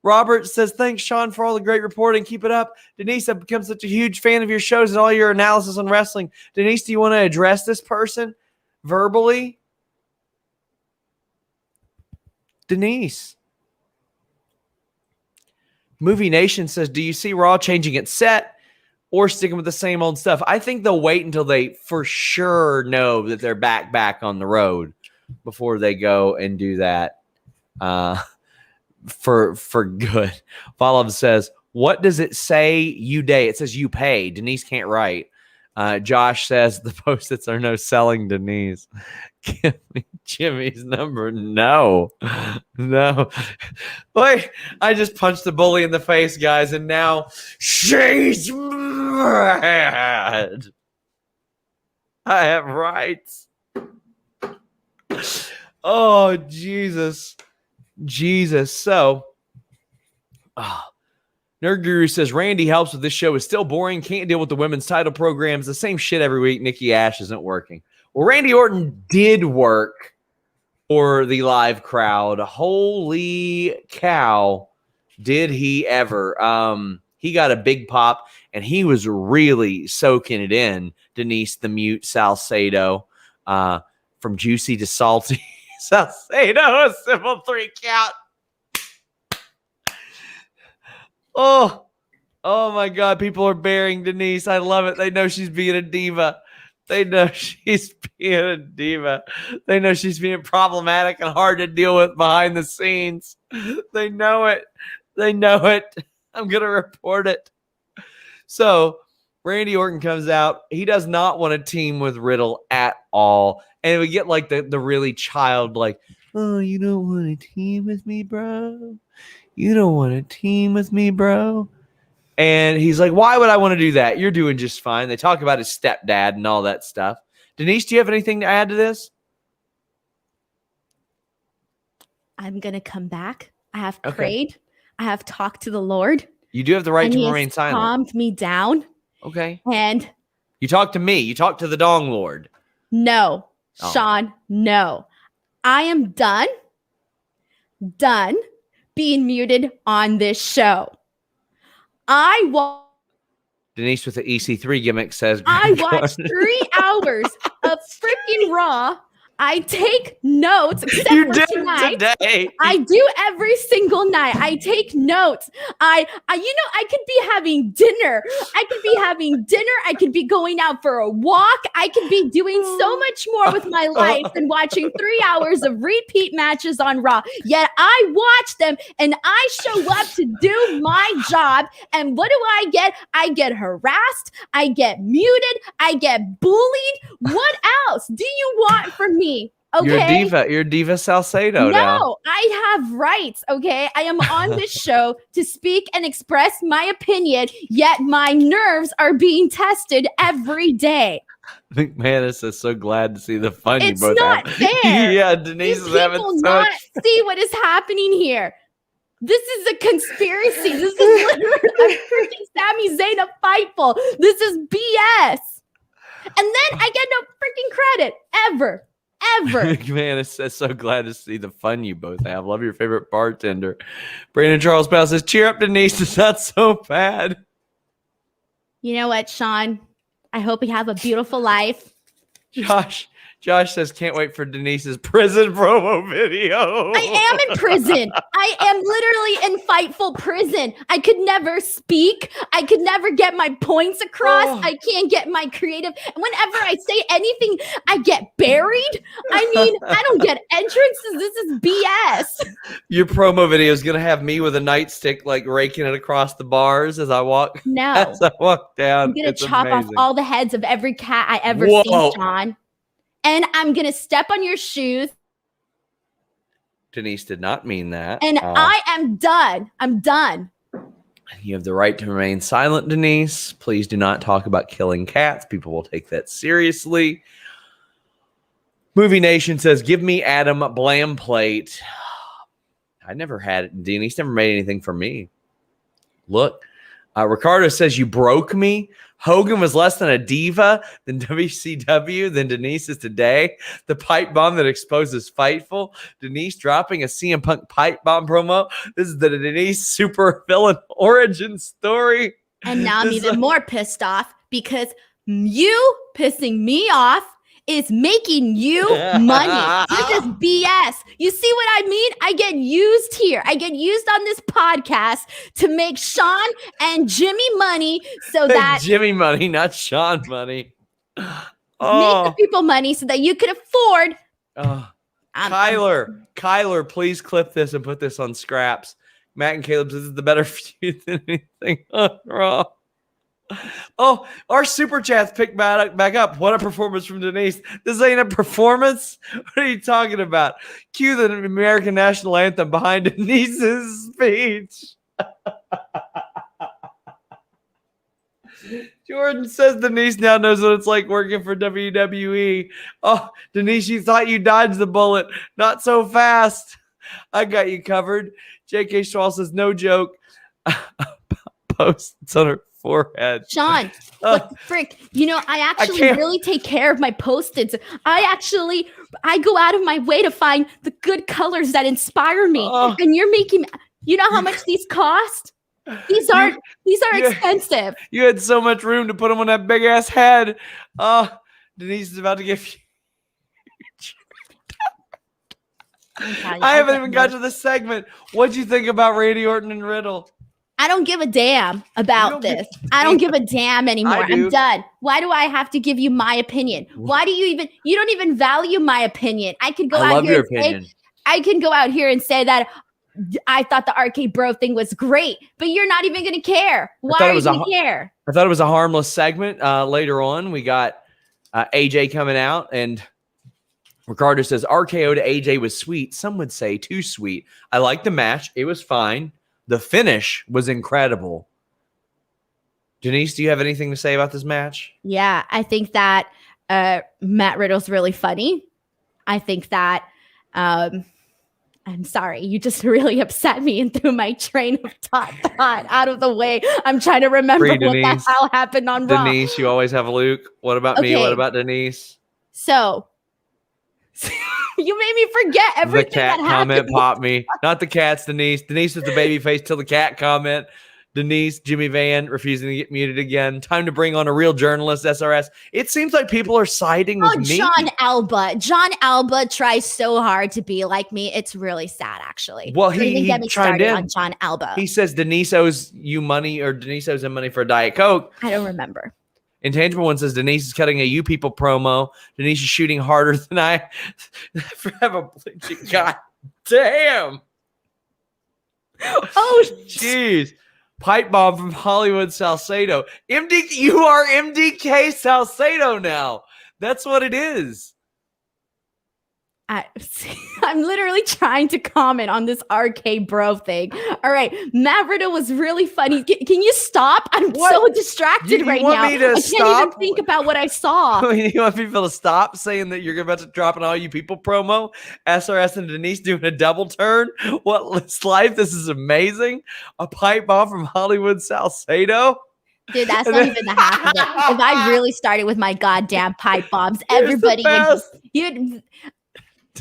Robert says, thanks, Sean, for all the great reporting. Keep it up. Denise, I've become such a huge fan of your shows and all your analysis on wrestling. Denise, do you want to address this person verbally? Denise. Movie Nation says, do you see Raw changing its set or sticking with the same old stuff? I think they'll wait until they for sure know that they're back on the road before they go and do that for good. Follow says, what does it say you day? It says you pay. Denise can't write. Josh says the Post-its are no selling, Denise. Give me Jimmy's number. No. Wait, I just punched the bully in the face, guys, and now she's mad. I have rights. Oh, Jesus. So, Nerd Guru says, Randy helps with this show is still boring. Can't deal with the women's title programs. The same shit every week. Nikki Ash isn't working. Well, Randy Orton did work for the live crowd. Holy cow. Did he ever? He got a big pop, and he was really soaking it in. Denise the Mute Salcedo, from juicy to salty. Salcedo, a simple 3 count. Oh my God. People are burying Denise. I love it. They know she's being a diva. They know she's being problematic and hard to deal with behind the scenes. They know it. I'm going to report it. So Randy Orton comes out. He does not want to team with Riddle at all. And we get like the really childlike, oh, you don't want to team with me, bro? You don't want to team with me, bro? And he's like, why would I want to do that? You're doing just fine. They talk about his stepdad and all that stuff. Denise, do you have anything to add to this? I'm going to come back. I have prayed. I have talked to the Lord. You do have the right to remain silent. Calmed me down. Okay. And you talked to me. You talked to the Dong Lord. No, Sean, no. I am done being muted on this show. Denise with the EC3 gimmick says, I watched 3 hours of freaking Raw. I take notes. Except you for did tonight. Today. I do every single night. I take notes. I could be having dinner. I could be going out for a walk. I could be doing so much more with my life than watching 3 hours of repeat matches on Raw. Yet I watch them and I show up to do my job. And what do I get? I get harassed. I get muted. I get bullied. What else do you want from me? Okay. You're Diva Salcedo now. No, I have rights, okay? I am on this show to speak and express my opinion, yet my nerves are being tested every day. McManus is so glad to see the fun it's you both not have. Fair. Yeah, Denise These is having people so not much see what is happening here. This is a conspiracy. This is literally a freaking Sami Zayn of Fightful. This is BS. And then I get no freaking credit ever. McManus is so glad to see the fun you both have. Love your favorite bartender. Brandon Charles Powell says, cheer up, Denise. It's not so bad. You know what, Sean? I hope you have a beautiful life. Josh says, can't wait for Denise's prison promo video. I am in prison. I am literally in Fightful prison. I could never speak. I could never get my points across. I can't get my creative. Whenever I say anything, I get buried. I mean, I don't get entrances. This is BS. Your promo video is going to have me with a nightstick, like raking it across the bars as I walk. No. As I walk down. I'm going to chop off all the heads of every cat I ever seen, Sean. And I'm going to step on your shoes. Denise did not mean that. And I am done. I'm done. You have the right to remain silent, Denise. Please do not talk about killing cats. People will take that seriously. Movie Nation says, give me Adam Blam plate. I never had it. Denise never made anything for me. Look. Ricardo says, you broke me. Hogan was less than a diva than WCW than Denise is today. The pipe bomb that exposes Fightful. Denise dropping a CM Punk pipe bomb promo. This is the Denise super villain origin story. And now I'm even more pissed off because you pissing me off is making you money. This is BS. You see what I mean? I get used here. I get used on this podcast to make Sean and Jimmy money so that Jimmy money, not Sean money. make the people money so that you could afford. Kyler, please clip this and put this on Scraps. Matt and Caleb says this is the better feud than anything on Raw. Oh, our super chats picked back up. What a performance from Denise. This ain't a performance. What are you talking about? Cue the American national anthem behind Denise's speech. Jordan says Denise now knows what it's like working for WWE. Oh, Denise, you thought you dodged the bullet. Not so fast. I got you covered. J.K. Schwal says, no joke. Posts on her forehead. Sean, what the frick? You know, I actually really take care of my post-its. I go out of my way to find the good colors that inspire me. And you're making, you know how much these cost? These are expensive. You had so much room to put them on that big ass head. Denise is about to give you. I haven't even got to the segment. What'd you think about Randy Orton and Riddle? I don't give a damn about this. I don't give a damn anymore. I'm done. Why do I have to give you my opinion? Why do you don't even value my opinion? I could go out here and say that I thought the RK Bro thing was great, but you're not even going to care. Why are you going to care? I thought it was a harmless segment. Later on, we got AJ coming out, and Ricardo says RKO to AJ was sweet. Some would say too sweet. I liked the match. It was fine. The finish was incredible. Denise, do you have anything to say about this match? Yeah, I think that Matt Riddle's really funny. I think that I'm sorry, you just really upset me and threw my train of thought out of the way. I'm trying to remember what the hell happened on Raw. Denise, you always have Luke. What about me? What about Denise? So you made me forget everything. The cat comment popped me. Not the cats, Denise. Denise was the baby face till the cat comment. Denise, Jimmy Van refusing to get muted again. Time to bring on a real journalist, SRS. It seems like people are siding with me. John Alba. John Alba tries so hard to be like me. It's really sad, actually. Well, he chimed in on John Alba. He says Denise owes you money, or Denise owes him money for a Diet Coke. I don't remember. Intangible One says Denise is cutting a You People promo. Denise is shooting harder than I ever bleaching. God damn. Oh, jeez. Pipe bomb from Hollywood Salcedo. You are MDK Salcedo now. That's what it is. I'm literally trying to comment on this RK Bro thing. All right. Matt Riddle was really funny. Can you stop? I'm so distracted right now. I can't even think about what I saw. You want people to stop saying that you're about to drop an All You People promo? SRS and Denise doing a double turn? What's life? This is amazing. A pipe bomb from Hollywood Salcedo? Dude, that's not even the half of it. If I really started with my goddamn pipe bombs, everybody would...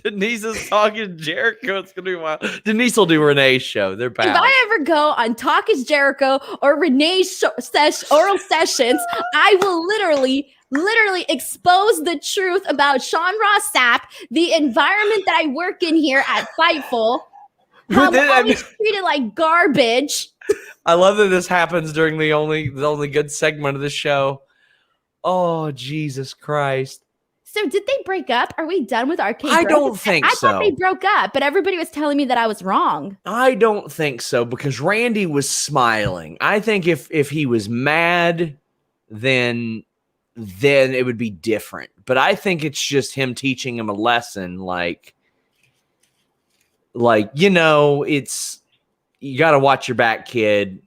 Denise is talking Jericho. It's gonna be wild. Denise will do Renee's show. They're pals. If I ever go on Talk is Jericho or Renee's oral sessions, I will literally expose the truth about Sean Ross Sapp, the environment that I work in here at Fightful, how I'm always treated like garbage. I love that this happens during the only good segment of the show. Oh, Jesus Christ. So did they break up? Are we done with RK Bro? I don't think so. I thought they broke up, but everybody was telling me that I was wrong. I don't think so because Randy was smiling. I think if he was mad, then it would be different. But I think it's just him teaching him a lesson, like it's you got to watch your back, kid.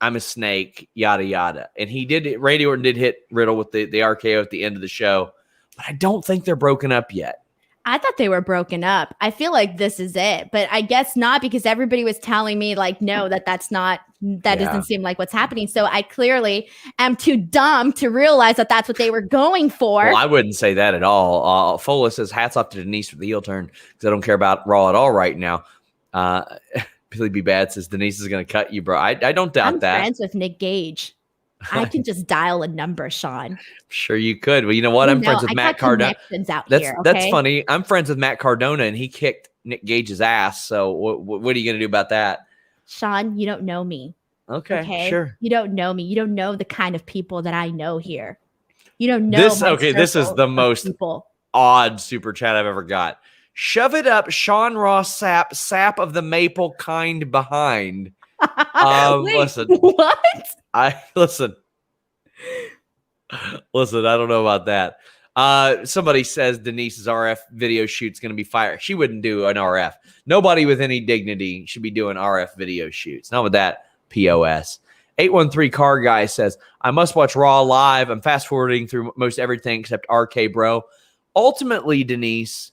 I'm a snake, yada yada. And he did it. Randy Orton did hit Riddle with the RKO at the end of the show. But I don't think they're broken up yet. I thought they were broken up. I feel like this is it, but I guess not because everybody was telling me like, no, that's not, doesn't seem like what's happening. So I clearly am too dumb to realize that that's what they were going for. Well, I wouldn't say that at all. Fola says hats off to Denise for the heel turn because I don't care about Raw at all right now. Billy B. Bad says Denise is going to cut you, bro. I don't doubt that. I'm friends with Nick Gage. I can just dial a number, Sean. Sure you could. Well, you know what? I'm friends with Matt Cardona. That's funny. I'm friends with Matt Cardona, and he kicked Nick Gage's ass. So what are you going to do about that? Sean, you don't know me. Okay, sure. You don't know me. You don't know the kind of people that I know here. You don't know this. Okay, this is the most odd super chat I've ever got. Shove it up, Sean Ross Sapp, sap of the maple kind behind. Wait, listen. What? Listen. Listen, I don't know about that. Somebody says Denise's RF video shoot's going to be fire. She wouldn't do an RF. Nobody with any dignity should be doing RF video shoots. Not with that POS. 813 Car Guy says, I must watch Raw live. I'm fast forwarding through most everything except RK Bro. Ultimately, Denise,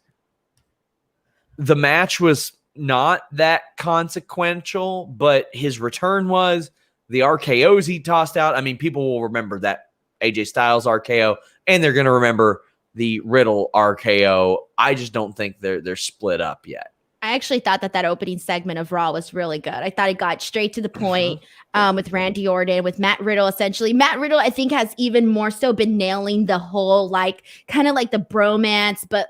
the match was not that consequential, but his return was. The RKOs he tossed out. I mean, people will remember that AJ Styles RKO, and they're going to remember the Riddle RKO. I just don't think they're split up yet. I actually thought that opening segment of Raw was really good. I thought it got straight to the point with Randy Orton, with Matt Riddle, essentially. Matt Riddle, I think, has even more so been nailing the whole, kind of like the bromance, but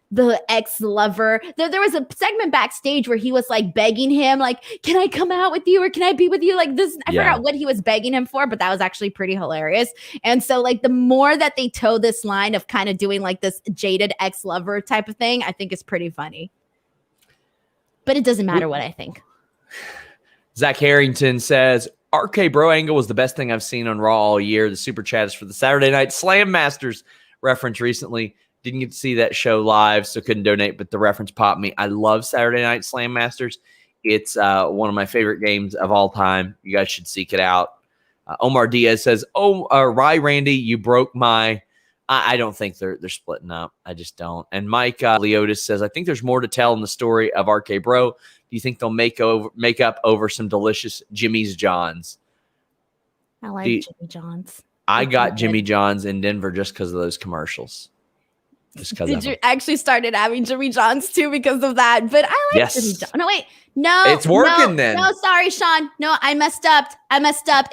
the ex-lover. There was a segment backstage where he was begging him, can I come out with you or can I be with you? This. I forgot what he was begging him for, but that was actually pretty hilarious. And so the more that they toe this line of kind of doing this jaded ex-lover type of thing, I think is pretty funny. But it doesn't matter what I think. Zach Harrington says, RK Bro Angle was the best thing I've seen on Raw all year. The super chat is for the Saturday Night Slam Masters reference recently. Didn't get to see that show live, so couldn't donate, but the reference popped me. I love Saturday Night Slam Masters. It's one of my favorite games of all time. You guys should seek it out. Omar Diaz says, Rye Randy, you broke my... I don't think they're splitting up. I just don't. And Mike Leotis says, I think there's more to tell in the story of RK Bro. Do you think they'll make up over some delicious Jimmy's Johns? I like Jimmy John's. I got Jimmy John's in Denver just because of those commercials. Did you actually started having Jimmy John's too because of that? But I like Jimmy John's. No, wait. No. It's working then. No, sorry, Sean. No, I messed up.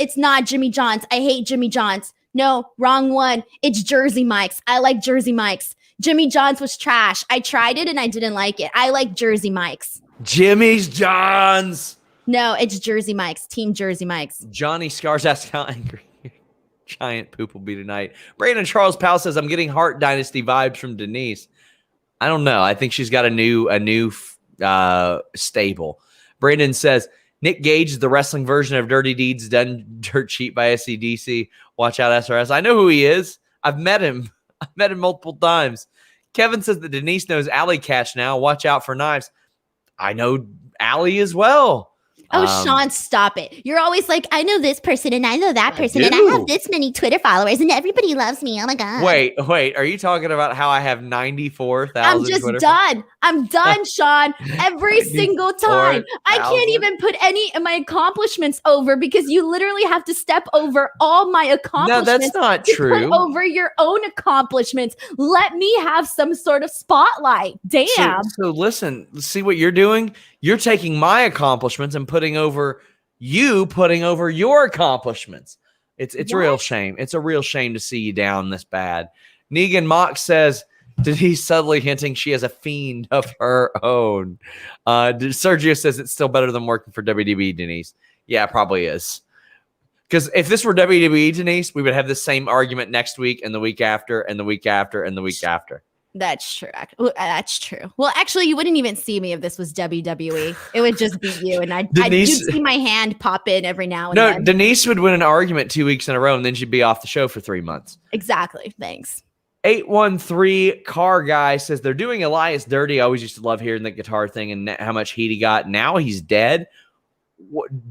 It's not Jimmy John's. I hate Jimmy John's. No, wrong one. It's Jersey Mike's. I like Jersey Mike's. Jimmy John's was trash. I tried it and I didn't like it. I like Jersey Mike's. Jimmy's John's. No, it's Jersey Mike's. Team Jersey Mike's. Johnny Scars asks how angry giant poop will be tonight. Brandon Charles Powell says, I'm getting Hart Dynasty vibes from Denise. I don't know. I think she's got a new stable. Brandon says, Nick Gage is the wrestling version of Dirty Deeds done dirt cheap by SCDC. Watch out, SRS. I know who he is. I've met him. I've met him multiple times. Kevin says that Denise knows Alley Catch now. Watch out for knives. I know Alley as well. Oh, Sean, stop it. You're always like, I know this person and I know that person and I have this many Twitter followers and everybody loves me. Oh my God. Wait. Are you talking about how I have 94,000 I'm just Twitter done. I'm done, Sean. Every single time. I can't even put any of my accomplishments over because you literally have to step over all my accomplishments. No, that's not true. Put over your own accomplishments. Let me have some sort of spotlight. Damn. So listen, see what you're doing? You're taking my accomplishments and putting over your accomplishments. It's a real shame. It's a real shame to see you down this bad. Negan Mock says, did he subtly hinting she has a fiend of her own? Sergio says it's still better than working for WWE, Denise. Yeah, it probably is. Because if this were WWE, Denise, we would have the same argument next week and the week after and the week after and the week after. That's true. That's true. Well, actually, you wouldn't even see me if this was WWE. It would just be you, and I'd see my hand pop in every now and then. No, Denise would win an argument 2 weeks in a row, and then she'd be off the show for 3 months. Exactly. Thanks. 813 Car Guy says they're doing Elias dirty. I always used to love hearing the guitar thing and how much heat he got. Now he's dead.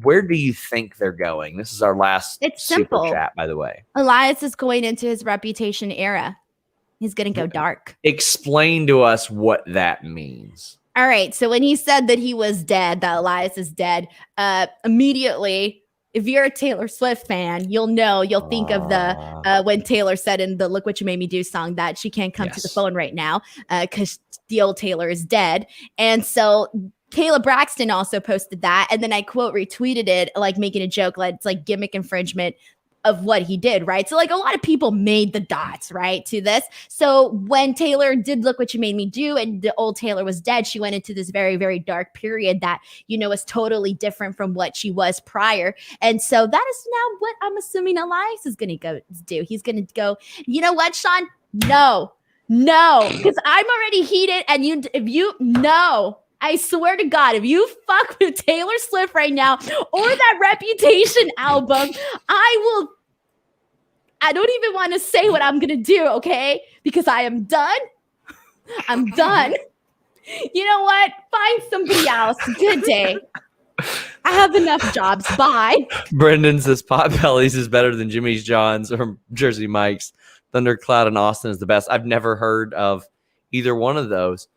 Where do you think they're going? This is our last super chat, by the way. Elias is going into his reputation era. He's going to go dark. Explain to us what that means. All right. So when he said that he was dead, that Elias is dead, immediately, if you're a Taylor Swift fan, you'll think of the when Taylor said in the Look What You Made Me Do song that she can't come to the phone right now because the old Taylor is dead. And so Kayla Braxton also posted that. And then I quote retweeted it, making a joke, it's like gimmick infringement. of what he did, right? So like a lot of people made the dots, right, to this. So when Taylor did Look What You Made Me Do and the old Taylor was dead, she went into this very, very dark period that, you know, was totally different from what she was prior. And so that is now what I'm assuming Elias is going to go do. He's going to go, you know what, Sean? No, because I'm already heated. And I swear to God, if you fuck with Taylor Swift right now or that Reputation album, I don't even want to say what I'm going to do, okay? Because I am done. I'm done. You know what? Find somebody else. Good day. I have enough jobs. Bye. Brendan says Potbelly's is better than Jimmy's John's or Jersey Mike's. Thundercloud in Austin is the best. I've never heard of either one of those.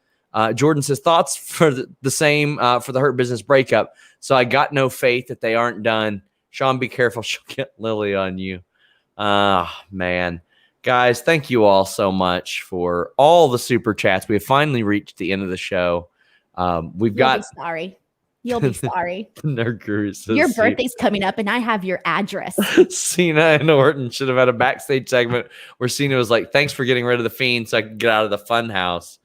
Jordan says thoughts for the same for the Hurt Business breakup. So I got no faith that they aren't done. Sean, be careful. She'll get Lily on you. Man. Guys, thank you all so much for all the super chats. We have finally reached the end of the show. You'll be sorry. You'll be sorry. Nerd Guru says, your birthday's coming up and I have your address. Cena and Orton should have had a backstage segment where Cena was like, thanks for getting rid of the Fiend so I can get out of the fun house.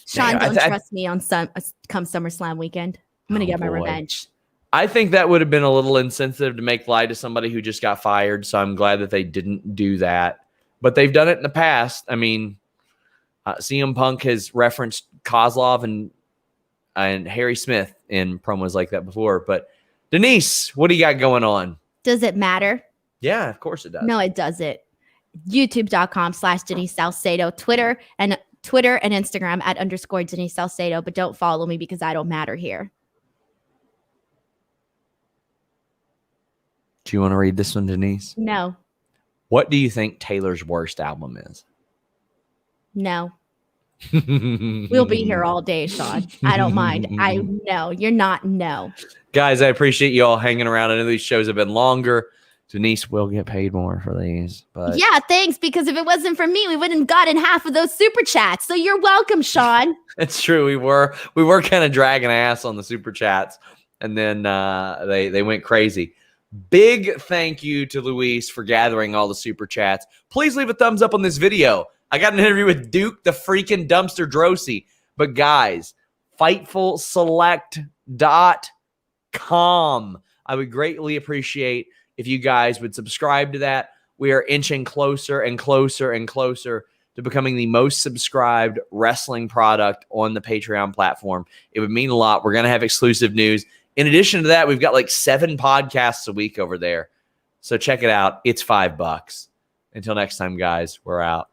Sean, don't trust me on come SummerSlam weekend. I'm going to get my revenge. I think that would have been a little insensitive to make light of somebody who just got fired. So I'm glad that they didn't do that. But they've done it in the past. I mean, CM Punk has referenced Kozlov and Harry Smith in promos like that before. But Denise, what do you got going on? Does it matter? Yeah, of course it does. No, it doesn't. YouTube.com/Denise Salcedo, Twitter and Instagram @ Denise Salcedo, but don't follow me because I don't matter here. Do you want to read this one, Denise? No. What do you think Taylor's worst album is? No. We'll be here all day, Sean. I don't mind. I know. You're not no. Guys, I appreciate you all hanging around. I know these shows have been longer. Denise will get paid more for these. But yeah, thanks. Because if it wasn't for me, we wouldn't have gotten half of those super chats. So you're welcome, Sean. It's true. We were kind of dragging ass on the super chats, and then they went crazy. Big thank you to Luis for gathering all the super chats. Please leave a thumbs up on this video. I got an interview with Duke the freaking Dumpster Drosy. But guys, FightfulSelect.com. I would greatly appreciate if you guys would subscribe to that. We are inching closer and closer and closer to becoming the most subscribed wrestling product on the Patreon platform. It would mean a lot. We're going to have exclusive news. In addition to that, we've got like 7 podcasts a week over there. So check it out. It's $5. Until next time, guys, we're out.